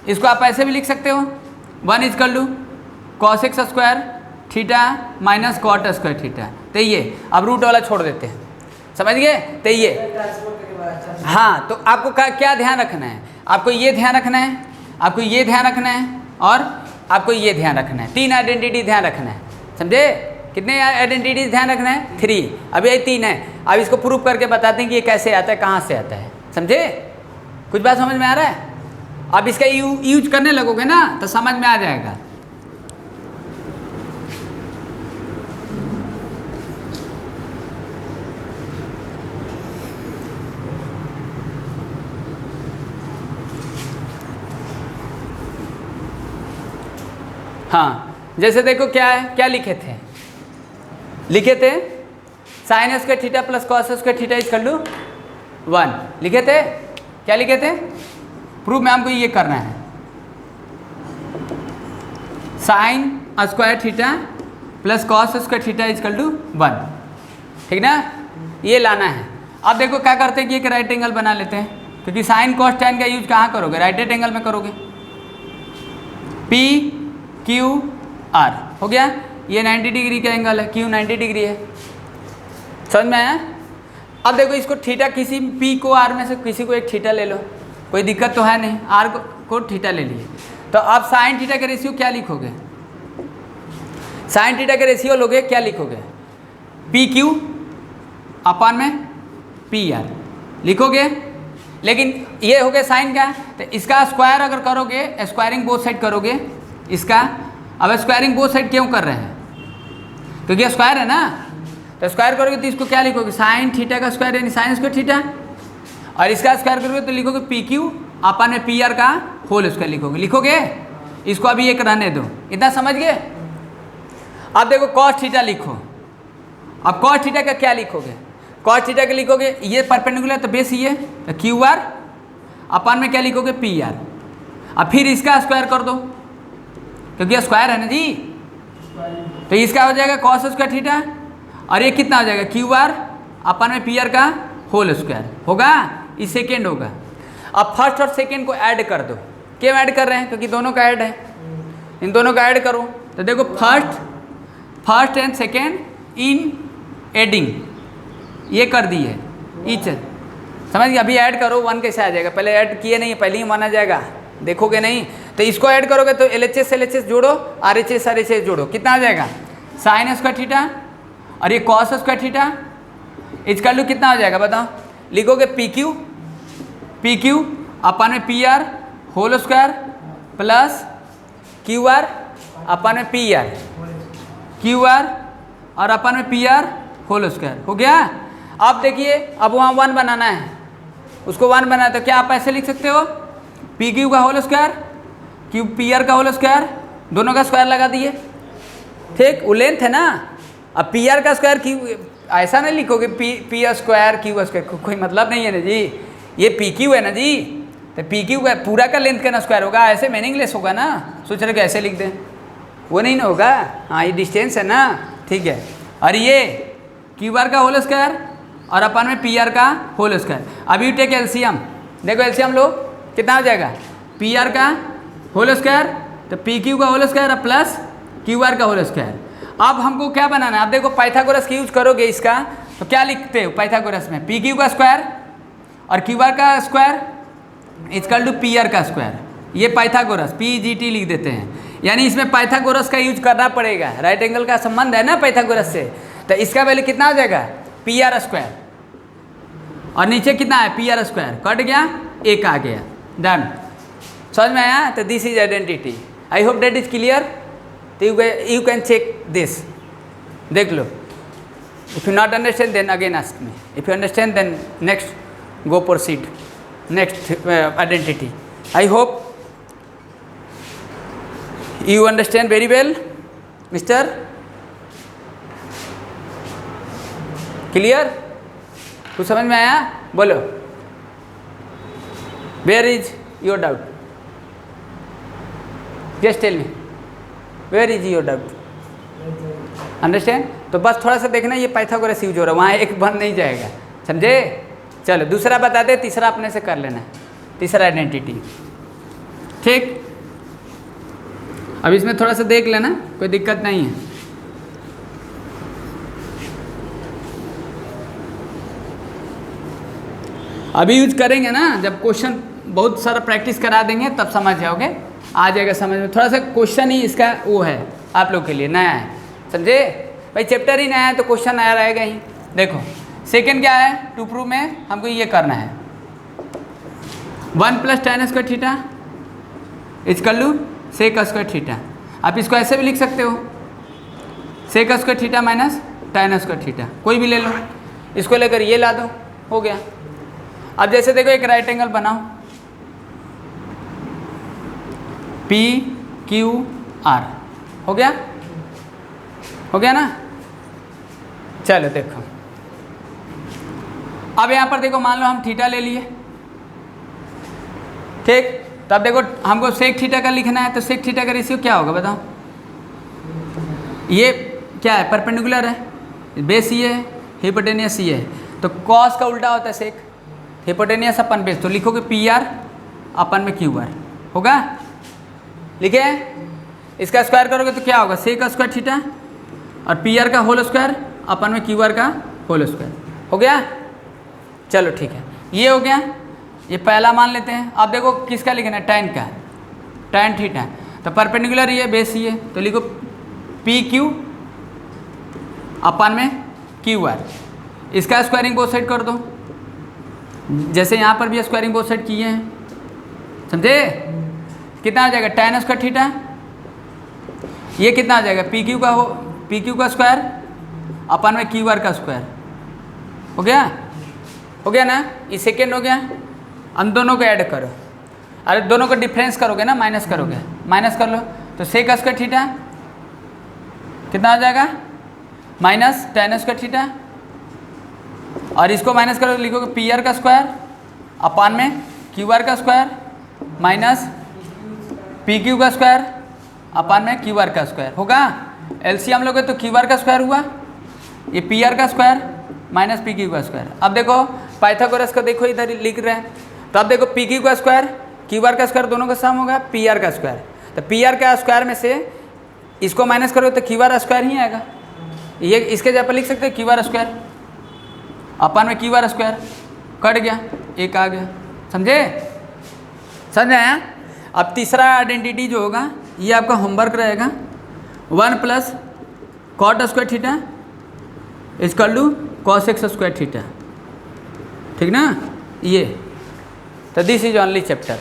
इसको आप ऐसे भी लिख सकते हो 1 is equal to cos x square theta minus cot square theta, तो ये अब रूट वाला छोड़ देते हैं, समझ गए। तो ये हाँ, तो आपको क्या ध्यान रखना है, आपको ये ध्यान रखना है, आपको ये ध्यान रखना है और आपको ये ध्यान रखना है, 3 आइडेंटिटी ध्यान रखना है, समझे। कितने आइडेंटिटीज ध्यान रखना है, 3, अब ये 3 है। अब इसको प्रूव करके बताते हैं कि ये कैसे आता है, कहाँ से आता है, समझे। कुछ बात समझ में आ रहा है, अब इसका यूज करने लगोगे ना तो समझ में आ जाएगा। हाँ, जैसे देखो क्या है, क्या लिखे थे sine square theta plus cos square theta is equal to 1 लिखे थे, क्या लिखे थे, प्रूफ में हमको ये करना है, sine square theta plus cos square theta is equal to 1, ठीक ना, ये लाना है। अब देखो क्या करते हैं कि एक राइट एंगल बना लेते हैं, क्योंकि साइन कॉस टैन का यूज कहाँ करोगे, राइट एंगल में करोगे, पी क्यू आर हो गया, ये 90 डिग्री का एंगल है, क्यू 90 डिग्री है, समझ में आया। अब देखो इसको थीटा, किसी पी को आर में से किसी को एक थीटा ले लो, कोई दिक्कत तो है नहीं, आर को थीटा ले लिए। तो अब साइन थीटा का रेशियो क्या लिखोगे, साइन थीटा का रेशियो लोगे क्या लिखोगे, पी क्यू अपान में पी आर लिखोगे। लेकिन ये हो गया साइन का, तो इसका स्क्वायर अगर करोगे, स्क्वायरिंग बोथ साइड करोगे इसका। अब स्क्वायरिंग बोथ साइड क्यों कर रहे हैं, क्योंकि स्क्वायर है ना, तो स्क्वायर करोगे तो इसको क्या लिखोगे, साइन थीटा का स्क्वायर यानी साइन स्क्वायर थीटा, और इसका स्क्वायर करोगे तो लिखोगे पी क्यू अपन में पी आर का होल स्क्वायर लिखोगे। इसको अभी एक रहने दो, इतना समझ गए। अब देखो कॉस थीटा लिखो, अब कॉस थीटा का क्या लिखोगे, कॉस थीटा का लिखोगे ये परपेंडिकुलर तो बेस ये तो क्यू आर अपन में क्या लिखोगे पी आर, अब फिर इसका स्क्वायर कर दो क्योंकि स्क्वायर है ना जी, तो इसका हो जाएगा कॉस स्क्वायर थीटा, और ये कितना हो जाएगा क्यू आर अपन में पी आर का होल स्क्वायर होगा, ये सेकेंड होगा। अब फर्स्ट और सेकेंड को ऐड कर दो, क्यों ऐड कर रहे हैं, क्योंकि दोनों का ऐड है, इन दोनों का ऐड करो तो देखो first and second in adding ये कर दी है ईच, समझ गए। अभी ऐड करो 1 कैसे आ जाएगा, पहले ऐड किए नहीं, पहले ही 1 आ जाएगा, देखोगे नहीं। तो इसको ऐड करोगे तो LHS जोड़ो, RHS जोड़ो, कितना आ जाएगा साइन स्क्वायर थीटा, और ये cos square theta equal to कितना हो जाएगा बताओ, लिखोगे पी क्यू अपन में P R whole square plus Q R upon में पी आर, क्यू आर और अपन में पी आर होल स्क्वायर हो गया। अब देखिए अब वहाँ 1 बनाना है, उसको 1 बनाना है तो क्या आप ऐसे लिख सकते हो, पी क्यू का whole square Q P R का होल स्क्वायर, दोनों का स्क्वायर लगा दिए, ठीक, वो लेंथ है ना। अब पी आर का स्क्वायर क्यू, ऐसा नहीं लिखोगे पी स्क्वायर क्यू स्क्वायर, कोई मतलब नहीं है ना जी, ये पी क्यू है ना जी, तो पी क्यू का पूरा का लेंथ का ना स्क्वायर होगा, ऐसे मीनिंगलेस होगा ना, सोच रहे कि ऐसे लिख दें, वो नहीं ना होगा, हाँ ये डिस्टेंस है ना, ठीक है। और ये क्यू आर का होल स्क्वायर और अपन में पी आर का होल स्क्वायर। अभी टेक एलसीएम, देखो एलसीएम लो कितना हो जाएगा, पी आर का होल स्क्वायर तो पी क्यू का whole square plus Q R का होल स्क्वायर। अब हमको क्या बनाना है, अब देखो पाइथागोरस की यूज करोगे इसका तो क्या लिखते हो पाइथागोरस में, पी क्यू का स्क्वायर और क्यू आर का square equal to P R का स्क्वायर। ये पाइथागोरस पी जी टी लिख देते हैं, यानी इसमें पाइथागोरस का यूज करना पड़ेगा, राइट एंगल का संबंध है ना पाइथागोरस से, तो इसका वैल्यू कितना हो जाएगा पी आर स्क्वायर और नीचे कितना है पी आर स्क्वायर, कट गया एक आ गया, डन। समझ में आया, तो this is identity. I hope that is clear. तो यू कैन चेक दिस, देख लो। If you not understand then again ask me, if you understand then next go proceed next identity. I hope you understand very well, mister, clear? कुछ समझ में आया, बोलो। where is your doubt, just tell me where is your doubt, understand? तो बस थोड़ा सा देखना, ये पाइथागोरस यूज हो रहा है, वहाँ एक बन नहीं जाएगा, समझे। चलो दूसरा बता दे, तीसरा अपने से कर लेना, तीसरा आइडेंटिटी, ठीक। अब इसमें थोड़ा सा देख लेना, कोई दिक्कत नहीं है। अभी यूज करेंगे ना, जब क्वेश्चन बहुत सारा प्रैक्टिस करा देंगे तब समझ जाओगे, आ जाएगा समझ में। थोड़ा सा क्वेश्चन ही इसका वो है आप लोग के लिए, नया है, समझे भाई, चैप्टर ही नया है तो क्वेश्चन नया रहेगा ही। देखो सेकंड क्या है, टू प्रूव में हमको ये करना है 1 + tan square theta equal to sec square theta. आप इसको ऐसे भी लिख सकते हो, sec square theta minus tan square theta, कोई भी ले लो, इसको लेकर ये ला दो, हो गया। अब जैसे देखो एक राइट एंगल बनाओ, पी क्यू आर, हो गया, हो गया ना। चलो देखो, अब यहाँ पर देखो, मान लो हम थीटा ले लिए, ठीक। तब देखो हमको सेक थीटा का लिखना है, तो सेक थीटा का रेशियो क्या होगा बताओ, ये क्या है परपेंडिकुलर है, बेस ये है, हिपोटेनियस ये है, तो कॉस का उल्टा होता है सेक, हिपोटेनियस अपन बेस, तो लिखोगे पी आर अपन में क्यू आर, होगा, लिखे। इसका स्क्वायर करोगे तो क्या होगा, सेक स्क्वायर थीटा और पी आर का होल स्क्वायर अपन में क्यू आर का होल स्क्वायर, हो गया। चलो ठीक है, ये हो गया, ये पहला मान लेते हैं। अब देखो किसका लिखना है, टैन का, टैन थीटा, तो परपेंडिकुलर ये बेस ये, तो लिखो पी क्यू अपन में क्यू आर। इसका स्क्वायरिंग बोथ साइड कर दो, जैसे यहाँ पर भी स्क्वायरिंग बोथ साइड किए हैं, समझे। कितना आ जाएगा टैन स्क्वायर थीटा, ये कितना आ जाएगा पी क्यू का स्क्वायर अपन में क्यू आर का स्क्वायर, हो गया, हो गया ना। ये सेकेंड हो गया, हम दोनों को ऐड करो, अरे दोनों को डिफरेंस करोगे ना, माइनस करोगे, माइनस कर लो, तो सेक स्क्वायर थीटा कितना आ जाएगा माइनस tan स्क्वायर थीटा, और इसको माइनस करो, लिखोगे पी आर का स्क्वायर अपान में क्यू आर का स्क्वायर माइनस पी क्यू का स्क्वायर अपान में क्यू आर का स्क्वायर, होगा। एलसीएम लोगे तो क्यू आर का स्क्वायर हुआ, ये पी आर का स्क्वायर माइनस पी क्यू का स्क्वायर। अब देखो पाइथागोरस को देखो, इधर लिख रहे हैं, तो अब देखो पी क्यू का स्क्वायर क्यू आर का स्क्वायर दोनों का सम होगा पी आर का स्क्वायर, तो पी आर का स्क्वायर में से इसको माइनस करो तो क्यू आर स्क्वायर ही आएगा। ये इसके जगह पर लिख सकते हैं क्यू आर स्क्वायर अपन में क्यू आर स्क्वायर, कट गया एक आ गया, समझे, समझ आया। अब तीसरा आइडेंटिटी जो होगा ये आपका होमवर्क रहेगा, 1 + cot square theta equal to cos x square theta, ठीक ना। ये तो दिस इज ओनली चैप्टर।